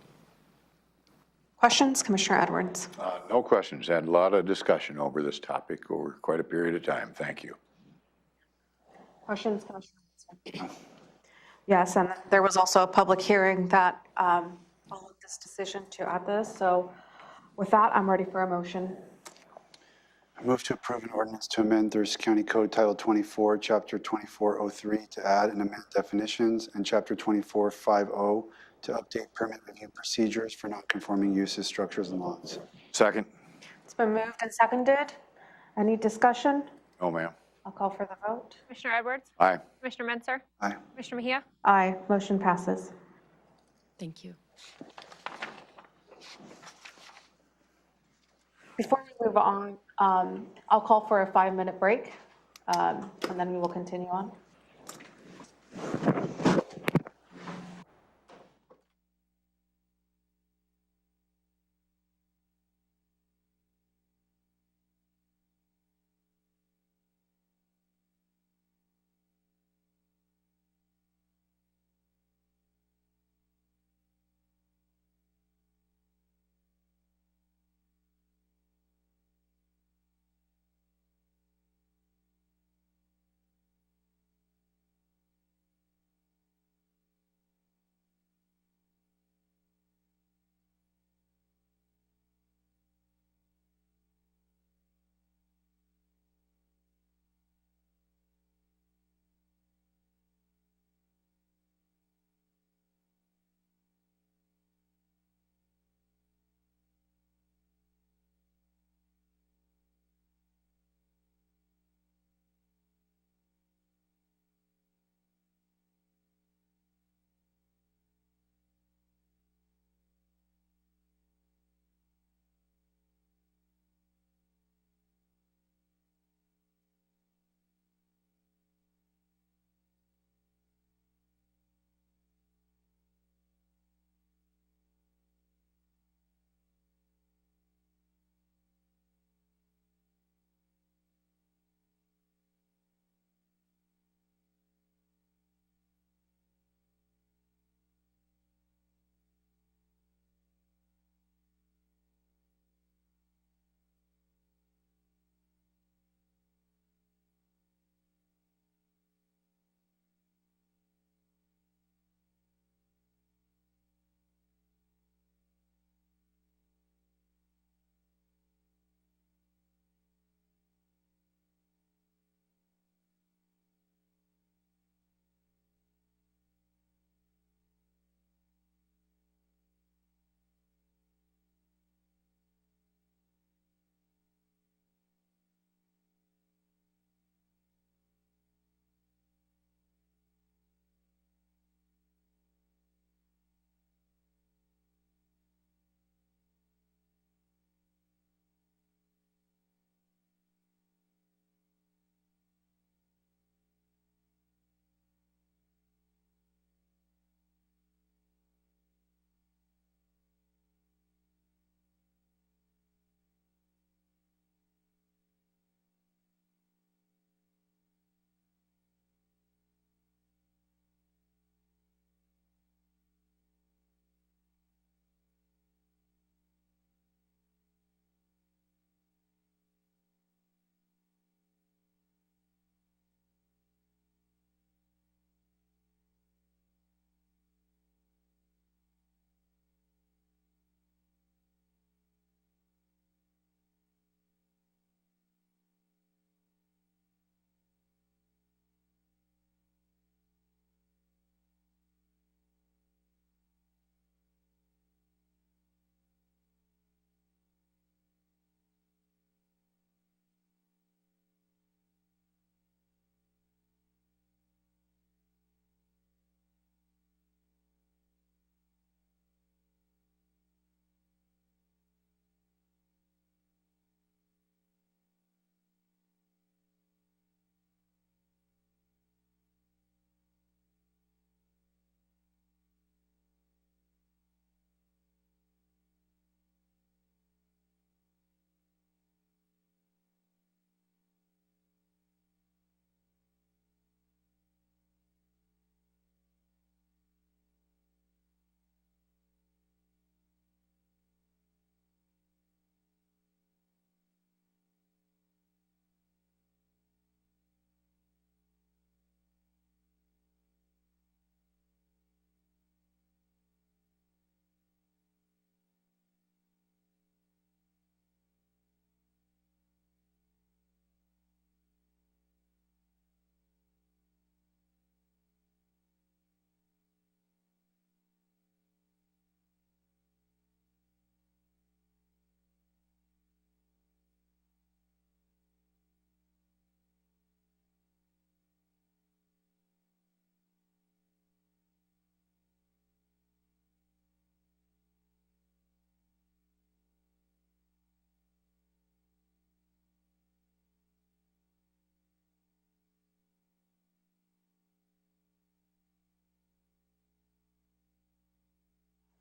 Questions, Commissioner Edwards? No questions. Had a lot of discussion over this topic over quite a period of time. Thank you. Questions, Commissioner? Yes, and there was also a public hearing that followed this decision to add this. So with that, I'm ready for a motion. I move to approve an ordinance to amend Thurston County Code Title 24, Chapter 2403 to add and amend definitions, and Chapter 2450 to update permit review procedures for non-conforming uses, structures, and lots. Second. It's been moved and seconded. Any discussion? No, ma'am. I'll call for the vote. Commissioner Edwards, Aye. Commissioner Menzer, Aye. Commissioner Mejia, Aye. Motion passes. Thank you. Before we move on, I'll call for a 5-minute break, and then we will continue on.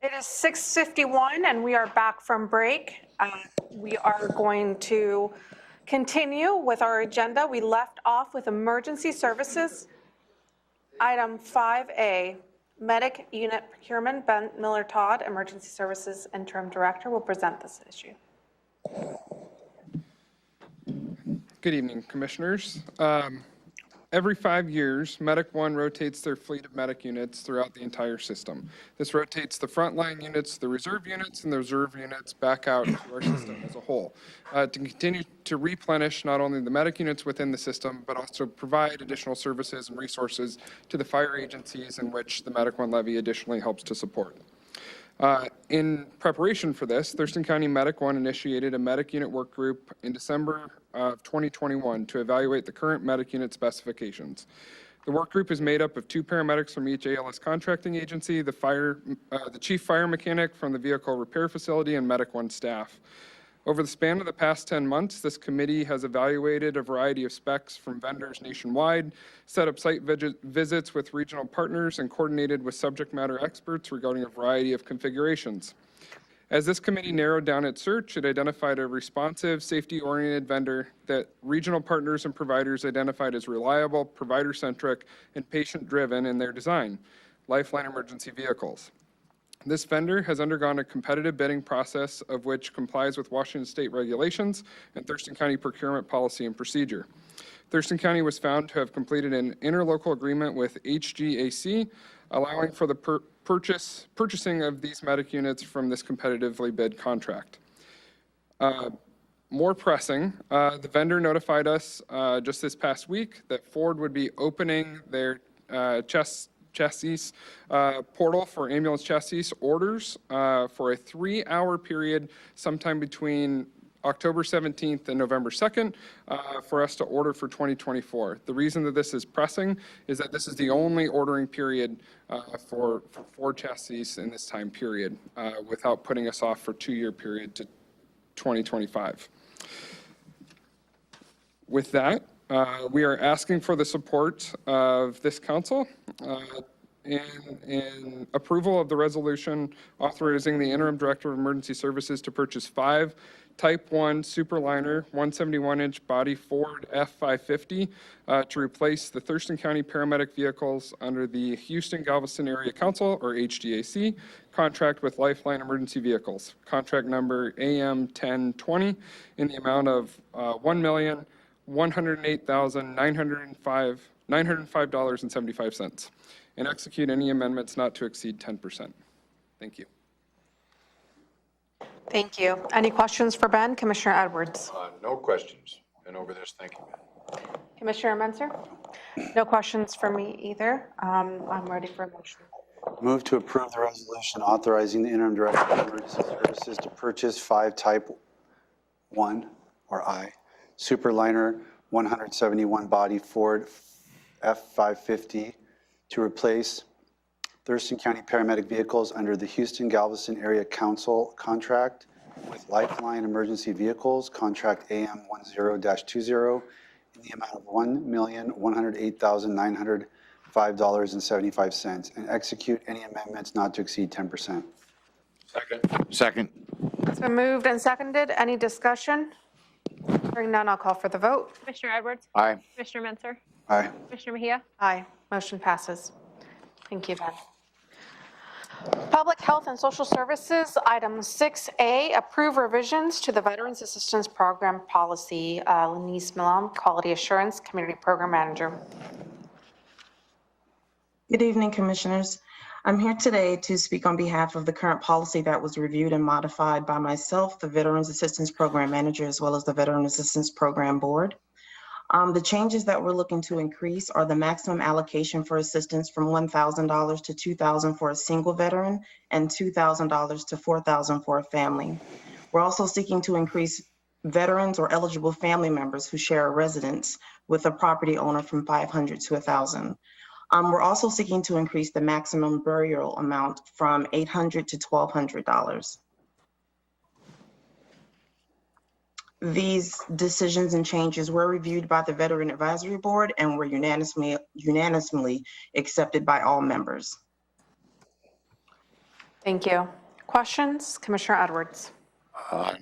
It is 6:51 and we are back from break. We are going to continue with our agenda. We left off with emergency services. Item 5A, medic unit procurement. Ben Miller-Todd, Emergency Services Interim Director, will present this issue. Good evening, Commissioners. Every 5 years, Medic One rotates their fleet of medic units throughout the entire system. This rotates the frontline units, the reserve units, and the reserve units back out to our system as a whole to continue to replenish not only the medic units within the system, but also provide additional services and resources to the fire agencies in which the Medic One levy additionally helps to support. In preparation for this, Thurston County Medic One initiated a medic unit work group in December of 2021 to evaluate the current medic unit specifications. The work group is made up of 2 paramedics from each ALS contracting agency, the chief fire mechanic from the vehicle repair facility, and Medic One staff. Over the span of the past 10 months, this committee has evaluated a variety of specs from vendors nationwide, set up site visits with regional partners, and coordinated with subject matter experts regarding a variety of configurations. As this committee narrowed down its search, it identified a responsive, safety-oriented vendor that regional partners and providers identified as reliable, provider-centric, and patient-driven in their design, Lifeline Emergency Vehicles. This vendor has undergone a competitive bidding process of which complies with Washington State regulations and Thurston County procurement policy and procedure. Thurston County was found to have completed an interlocal agreement with HGAC, allowing for the purchasing of these medic units from this competitively bid contract. More pressing, the vendor notified us just this past week that Ford would be opening their chassis portal for ambulance chassis orders for a 3-hour period sometime between October 17th and November 2nd for us to order for 2024. The reason that this is pressing is that this is the only ordering period for Ford chassis in this time period without putting us off for a 2-year period to 2025. With that, we are asking for the support of this council in approval of the resolution authorizing the interim director of emergency services to purchase 5 Type 1 Superliner 171-inch body Ford F-550 to replace the Thurston County paramedic vehicles under the Houston-Galveston Area Council, or HGAC, contract with Lifeline Emergency Vehicles, contract number AM1020, in the amount of $1,108,905.75, and execute any amendments not to exceed 10%. Thank you. Thank you. Any questions for Ben? Commissioner Edwards. No questions. Been over this. Thank you. Commissioner Menzer? No questions for me either. I'm ready for a motion. Move to approve the resolution authorizing the interim director of emergency services to purchase 5 Type 1, or I, Superliner 171 body Ford F-550 to replace Thurston County paramedic vehicles under the Houston-Galveston Area Council contract with Lifeline Emergency Vehicles, contract AM10-20, in the amount of $1,108,905.75, and execute any amendments not to exceed 10%. Second. It's been moved and seconded. Any discussion? Hearing none, I'll call for the vote. Commissioner Edwards? Aye. Commissioner Menzer? Aye. Commissioner Mejia? Aye. Motion passes. Thank you, Ben. Public Health and Social Services, item 6A, approve revisions to the Veterans Assistance Program policy. Lenise Milam, Quality Assurance Community Program Manager. Good evening, Commissioners. I'm here today to speak on behalf of the current policy that was reviewed and modified by myself, the Veterans Assistance Program Manager, as well as the Veterans Assistance Program Board. The changes that we're looking to increase are the maximum allocation for assistance from $1,000 to $2,000 for a single veteran and $2,000 to $4,000 for a family. We're also seeking to increase veterans or eligible family members who share a residence with a property owner from $500 to $1,000. We're also seeking to increase the maximum burial amount from $800 to $1,200. These decisions and changes were reviewed by the Veteran Advisory Board and were unanimously accepted by all members. Thank you. Questions? Commissioner Edwards.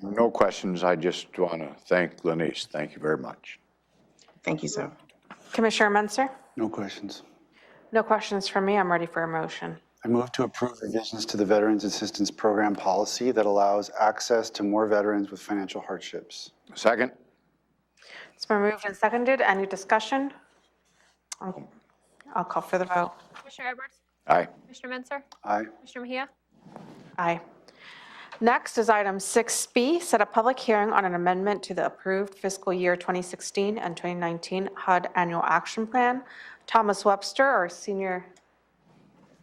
No questions. I just want to thank Lenise. Thank you very much. Thank you, sir. Commissioner Menzer? No questions. No questions from me. I'm ready for a motion. I move to approve revisions to the Veterans Assistance Program policy that allows access to more veterans with financial hardships. Second. It's been moved and seconded. Any discussion? I'll call for the vote. Commissioner Edwards? Aye. Commissioner Menzer? Aye. Commissioner Mejia? Aye. Next is item 6B, set a public hearing on an amendment to the approved fiscal year 2016 and 2019 HUD Annual Action Plan. Thomas Webster, our senior,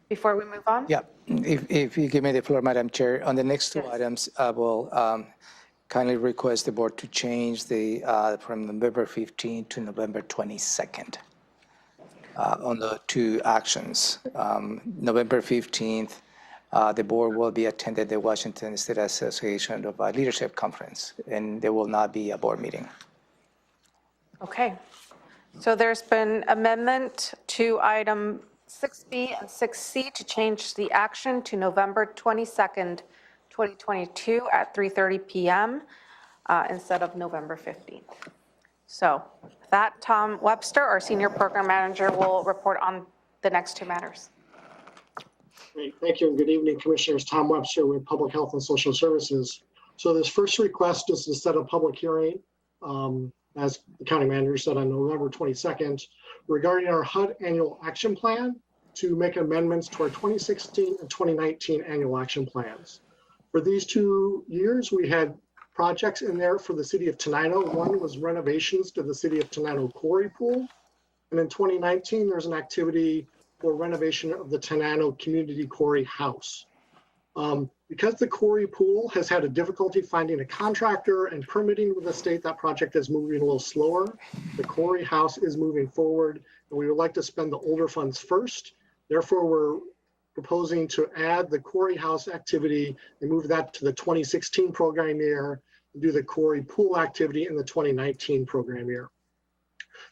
before we move on? Yeah, if you give me the floor, Madam Chair, on the next two items, I will kindly request the board to change the, from November 15th to November 22nd on the two actions. November 15th, the board will be attending the Washington State Association of Leadership Conference, and there will not be a board meeting. Okay. So there's been amendment to item 6B and 6C to change the action to November 22nd, 2022 at 3:30 p.m. Instead of November 15th. So that Tom Webster, our Senior Program Manager, will report on the next two matters. Great. Thank you and good evening, Commissioners. Tom Webster with Public Health and Social Services. So this first request is to set a public hearing, as the County Manager said, on November 22nd, regarding our HUD Annual Action Plan to make amendments to our 2016 and 2019 Annual Action Plans. For these 2 years, we had projects in there for the City of Tenino. One was renovations to the City of Tenino Quarry Pool. And in 2019, there's an activity for renovation of the Tenino Community Quarry House. Because the quarry pool has had a difficulty finding a contractor and permitting with the state, that project is moving a little slower. The quarry house is moving forward, and we would like to spend the older funds first. Therefore, we're proposing to add the quarry house activity and move that to the 2016 program year and do the quarry pool activity in the 2019 program year.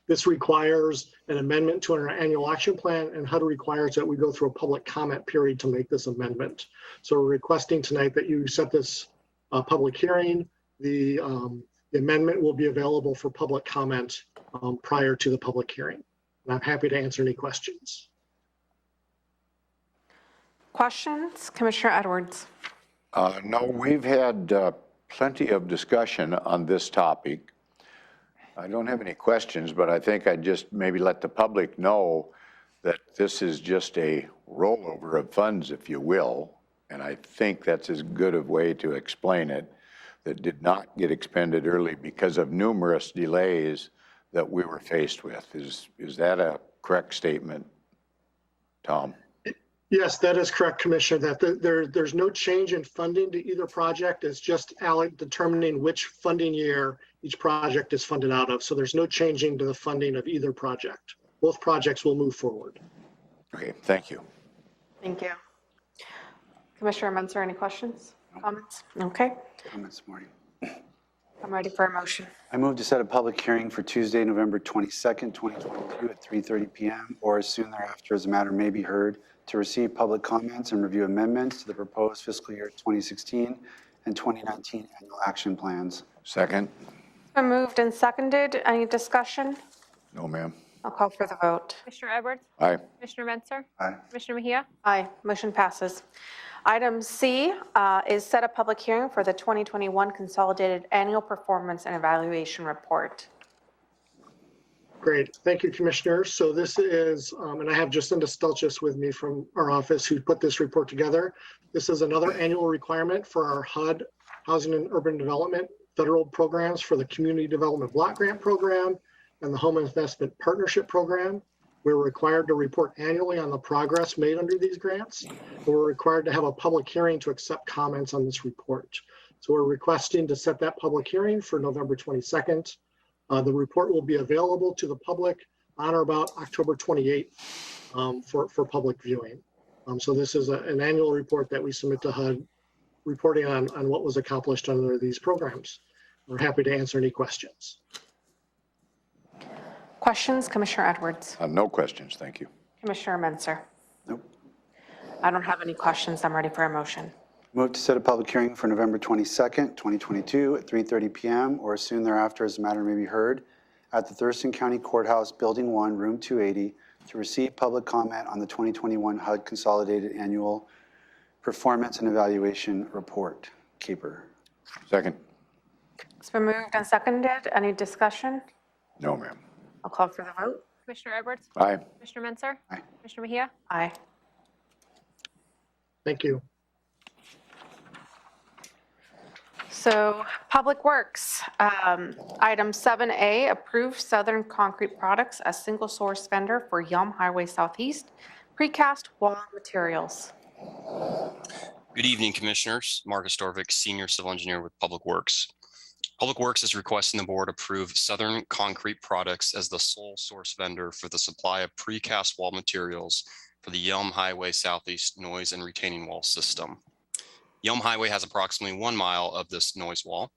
This requires an amendment to our annual action plan, and HUD requires that we go through a public comment period to make this amendment. So we're requesting tonight that you set this public hearing. The amendment will be available for public comment prior to the public hearing. And I'm happy to answer any questions. Questions? Commissioner Edwards. No, we've had plenty of discussion on this topic. I don't have any questions, but I think I'd just maybe let the public know that this is just a rollover of funds, if you will. And I think that's as good a way to explain it, that did not get expended early because of numerous delays that we were faced with. Is that a correct statement, Tom? Yes, that is correct, Commissioner. That there's no change in funding to either project. It's just determining which funding year each project is funded out of. So there's no changing to the funding of either project. Both projects will move forward. Okay, thank you. Thank you. Commissioner Menzer, any questions? Comments? Okay. Comments, morning. I'm ready for a motion. I move to set a public hearing for Tuesday, November 22nd, 2022 at 3:30 p.m. or as soon thereafter as the matter may be heard to receive public comments and review amendments to the proposed fiscal year 2016 and 2019 annual action plans. Second. It's been moved and seconded. Any discussion? No, ma'am. I'll call for the vote. Commissioner Edwards? Aye. Commissioner Menzer? Aye. Commissioner Mejia? Aye. Motion passes. Item C is set a public hearing for the 2021 Consolidated Annual Performance and Evaluation Report. Great. Thank you, Commissioner. So this is, and I have Jacinda Stelchis with me from our office who put this report together. This is another annual requirement for our HUD, Housing and Urban Development, federal programs for the Community Development Block Grant Program and the Home Investment Partnership Program. We're required to report annually on the progress made under these grants. We're required to have a public hearing to accept comments on this report. So we're requesting to set that public hearing for November 22nd. The report will be available to the public on or about October 28th for public viewing. So this is an annual report that we submit to HUD reporting on what was accomplished under these programs. We're happy to answer any questions. Questions? Commissioner Edwards. No questions, thank you. Commissioner Menzer. Nope. I don't have any questions. I'm ready for a motion. Move to set a public hearing for November 22nd, 2022 at 3:30 PM or as soon thereafter as the matter may be heard at the Thurston County Courthouse, Building 1, Room 280, to receive public comment on the 2021 HUD Consolidated Annual Performance and Evaluation Report. Keeper. Second. It's been moved and seconded. Any discussion? No, ma'am. I'll call for the vote. Commissioner Edwards? Aye. Commissioner Menzer? Aye. Commissioner Mejia? Aye. Thank you. So Public Works, item 7A, approve Southern Concrete Products as single source vendor for Yelm Highway Southeast precast wall materials. Good evening, Commissioners. Marcus Dorvick, Senior Civil Engineer with Public Works. Public Works is requesting the board approve Southern Concrete Products as the sole source vendor for the supply of precast wall materials for the Yelm Highway Southeast noise and retaining wall system. Yelm Highway has approximately 1 mile of this noise wall,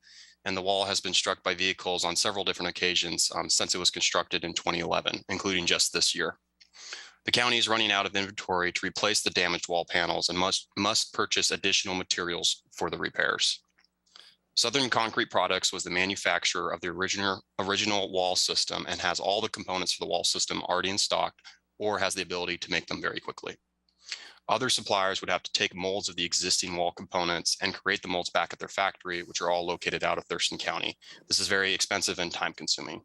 and the wall has been struck by vehicles on several different occasions since it was constructed in 2011, including just this year. The county is running out of inventory to replace the damaged wall panels and must purchase additional materials for the repairs. Southern Concrete Products was the manufacturer of the original wall system and has all the components for the wall system already in stock or has the ability to make them very quickly. Other suppliers would have to take molds of the existing wall components and create the molds back at their factory, which are all located out of Thurston County. This is very expensive and time consuming.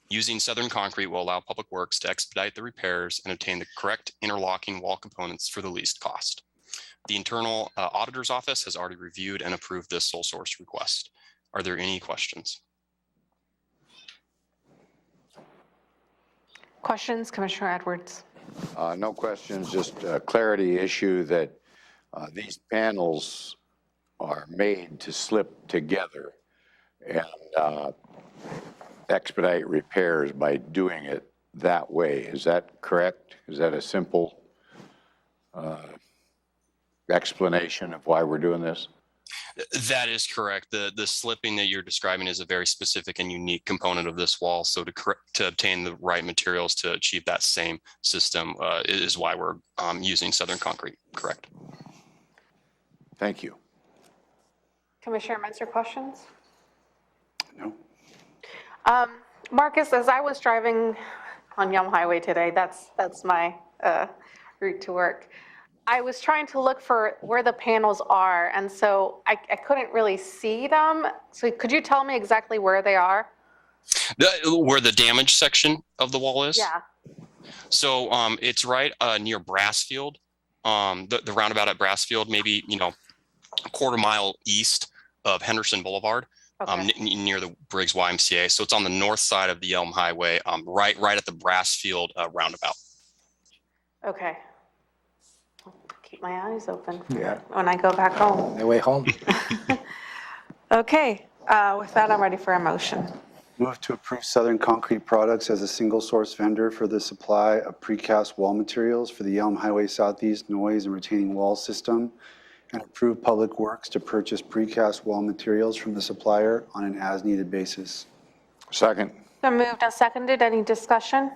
Using Southern Concrete will allow Public Works to expedite the repairs and obtain the correct interlocking wall components for the least cost. The Internal Auditor's Office has already reviewed and approved this sole source request. Are there any questions? Questions, Commissioner Edwards? No questions, just a clarity issue that these panels are made to slip together and expedite repairs by doing it that way. Is that correct? Is that a simple explanation of why we're doing this? That is correct. The slipping that you're describing is a very specific and unique component of this wall. So to obtain the right materials to achieve that same system is why we're using Southern Concrete. Correct. Thank you. Commissioner Menzer, questions? No. Marcus, as I was driving on Yelm Highway today, that's my route to work. I was trying to look for where the panels are, and so I couldn't really see them. So could you tell me exactly where they are? Where the damaged section of the wall is? Yeah. So it's right near Brassfield, the roundabout at Brassfield, maybe, a quarter mile east of Henderson Boulevard, Okay. near the Briggs YMCA. So it's on the north side of the Yelm Highway, right at the Brassfield roundabout. Okay. I'll keep my eyes open Yeah. when I go back home. The way home. Okay, with that, I'm ready for a motion. Move to approve Southern Concrete Products as a single source vendor for the supply of precast wall materials for the Yelm Highway Southeast noise and retaining wall system, and approve Public Works to purchase precast wall materials from the supplier on an as-needed basis. Second. So moved and seconded. Any discussion?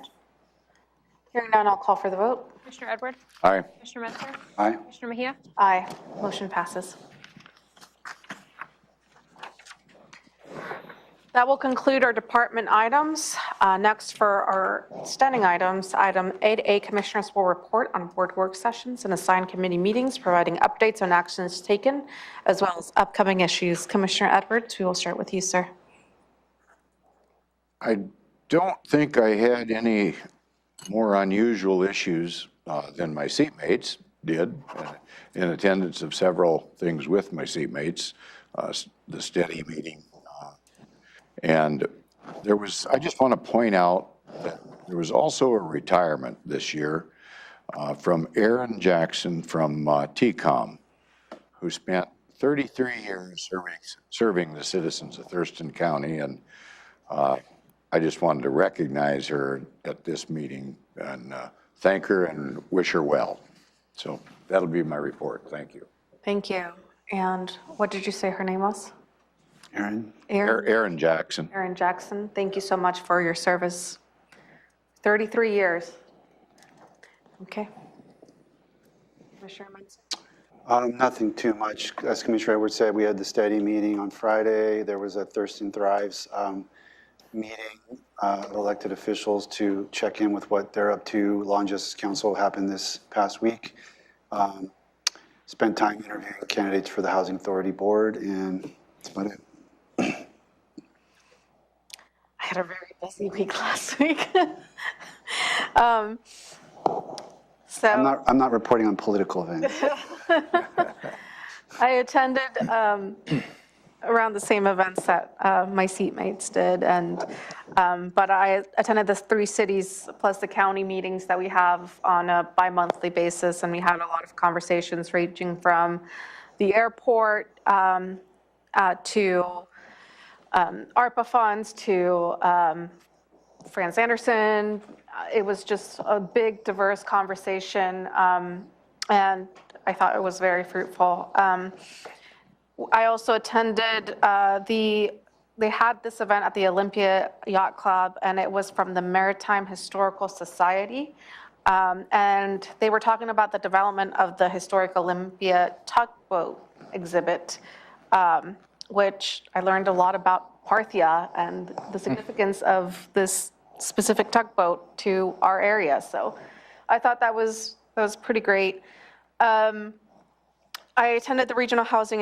Hearing none, I'll call for the vote. Commissioner Edwards? Aye. Commissioner Menzer? Aye. Commissioner Mejia? Aye. Motion passes. That will conclude our department items. Next, for our standing items, item 8A, Commissioners will report on board work sessions and assigned committee meetings, providing updates on actions taken, as well as upcoming issues. Commissioner Edwards, we will start with you, sir. I don't think I had any more unusual issues than my seatmates did, in attendance of several things with my seatmates, the steady meeting. And I just want to point out that there was also a retirement this year from Aaron Jackson from TCOM, who spent 33 years serving the citizens of Thurston County. And I just wanted to recognize her at this meeting and thank her and wish her well. So that'll be my report. Thank you. Thank you. And what did you say her name was? Aaron? Aaron Jackson. Aaron Jackson. Thank you so much for your service. 33 years. Okay. Commissioner Menzer? Nothing too much. As Commissioner Edwards said, we had the study meeting on Friday. There was a Thurston Thrives meeting of elected officials to check in with what they're up to. Law and Justice Council happened this past week. Spent time interviewing candidates for the Housing Authority Board, and that's about it. I had a very busy week last week. So I'm not reporting on political events. I attended around the same events that my seatmates did, and but I attended the 3 cities plus the county meetings that we have on a bi-monthly basis, and we had a lot of conversations ranging from the airport to ARPA funds to Franz Anderson. It was just a big, diverse conversation, and I thought it was very fruitful. I also attended they had this event at the Olympia Yacht Club, and it was from the Maritime Historical Society. And they were talking about the development of the historic Olympia tugboat exhibit, which I learned a lot about Parthia and the significance of this specific tugboat to our area. So I thought that was pretty great. I attended the Regional Housing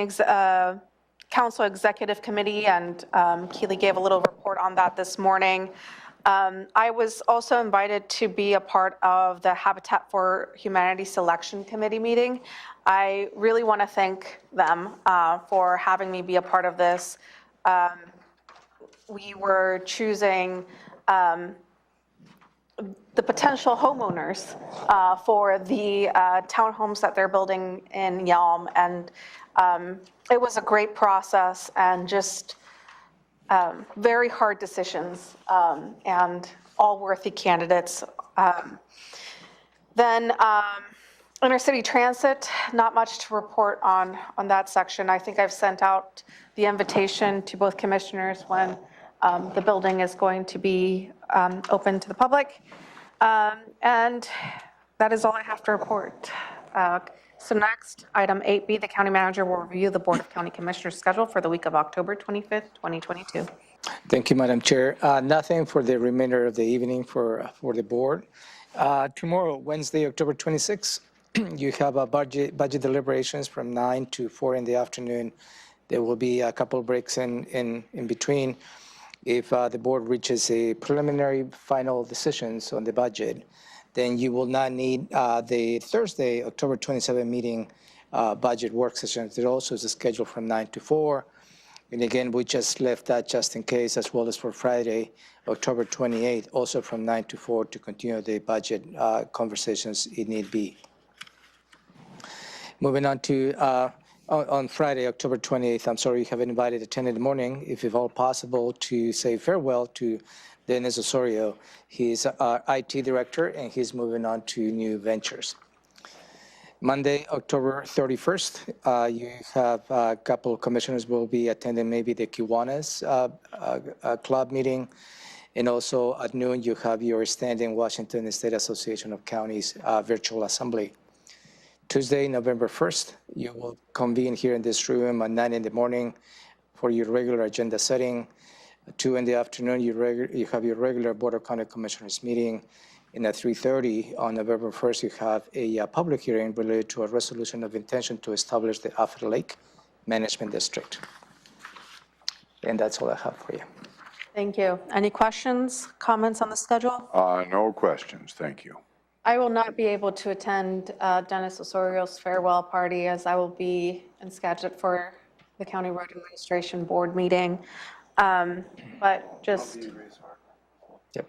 Council Executive Committee, and Keely gave a little report on that this morning. I was also invited to be a part of the Habitat for Humanity Selection Committee meeting. I really want to thank them for having me be a part of this. We were choosing the potential homeowners for the townhomes that they're building in Yelm, and it was a great process and just very hard decisions, and all worthy candidates. Then intercity transit, not much to report on that section. I think I've sent out the invitation to both commissioners when the building is going to be open to the public. And that is all I have to report. So next, item 8B, the county manager will review the Board of County Commissioners schedule for the week of October 25th, 2022. Thank you, Madam Chair. Nothing for the remainder of the evening for the board. Tomorrow, Wednesday, October 26th, you have a budget deliberations from 9 to 4 in the afternoon. There will be a couple breaks in between. If the board reaches a preliminary final decisions on the budget, then you will not need the Thursday, October 27 meeting budget work session. There also is a schedule from 9 to 4. And again, we just left that just in case, as well as for Friday, October 28th, also from 9 to 4 to continue the budget conversations if need be. Moving on to on Friday, October 28th, I'm sorry, you have invited at 10 in the morning, if at all possible, to say farewell to Dennis Osorio. He's our IT director, and he's moving on to new ventures. Monday, October 31st, you have a couple of commissioners will be attending maybe the Kiwanis club meeting. And also at noon, you have your standing Washington State Association of Counties virtual assembly. Tuesday, November 1st, you will convene here in this room at 9 in the morning for your regular agenda setting. 2 in the afternoon, you have your regular Board of County Commissioners meeting. And at 3:30 on November 1st, you have a public hearing related to a resolution of intention to establish the Alfred Lake Management District. And that's all I have for you. Thank you. Any questions, comments on the schedule? No questions, thank you. I will not be able to attend Dennis Osorio's farewell party, as I will be in Skagit for the County Road Administration Board meeting. But just, Yep.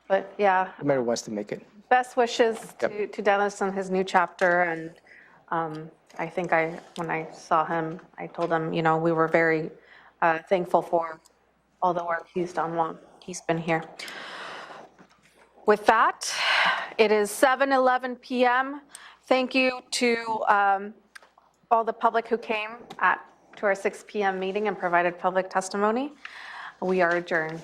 but yeah, Whoever wants to make it. best wishes Yep. to Dennis on his new chapter. And I think when I saw him, I told him, we were very thankful for all the work he's done while he's been here. With that, it is 7:11 p.m. Thank you to all the public who came to our 6 p.m. meeting and provided public testimony. We are adjourned.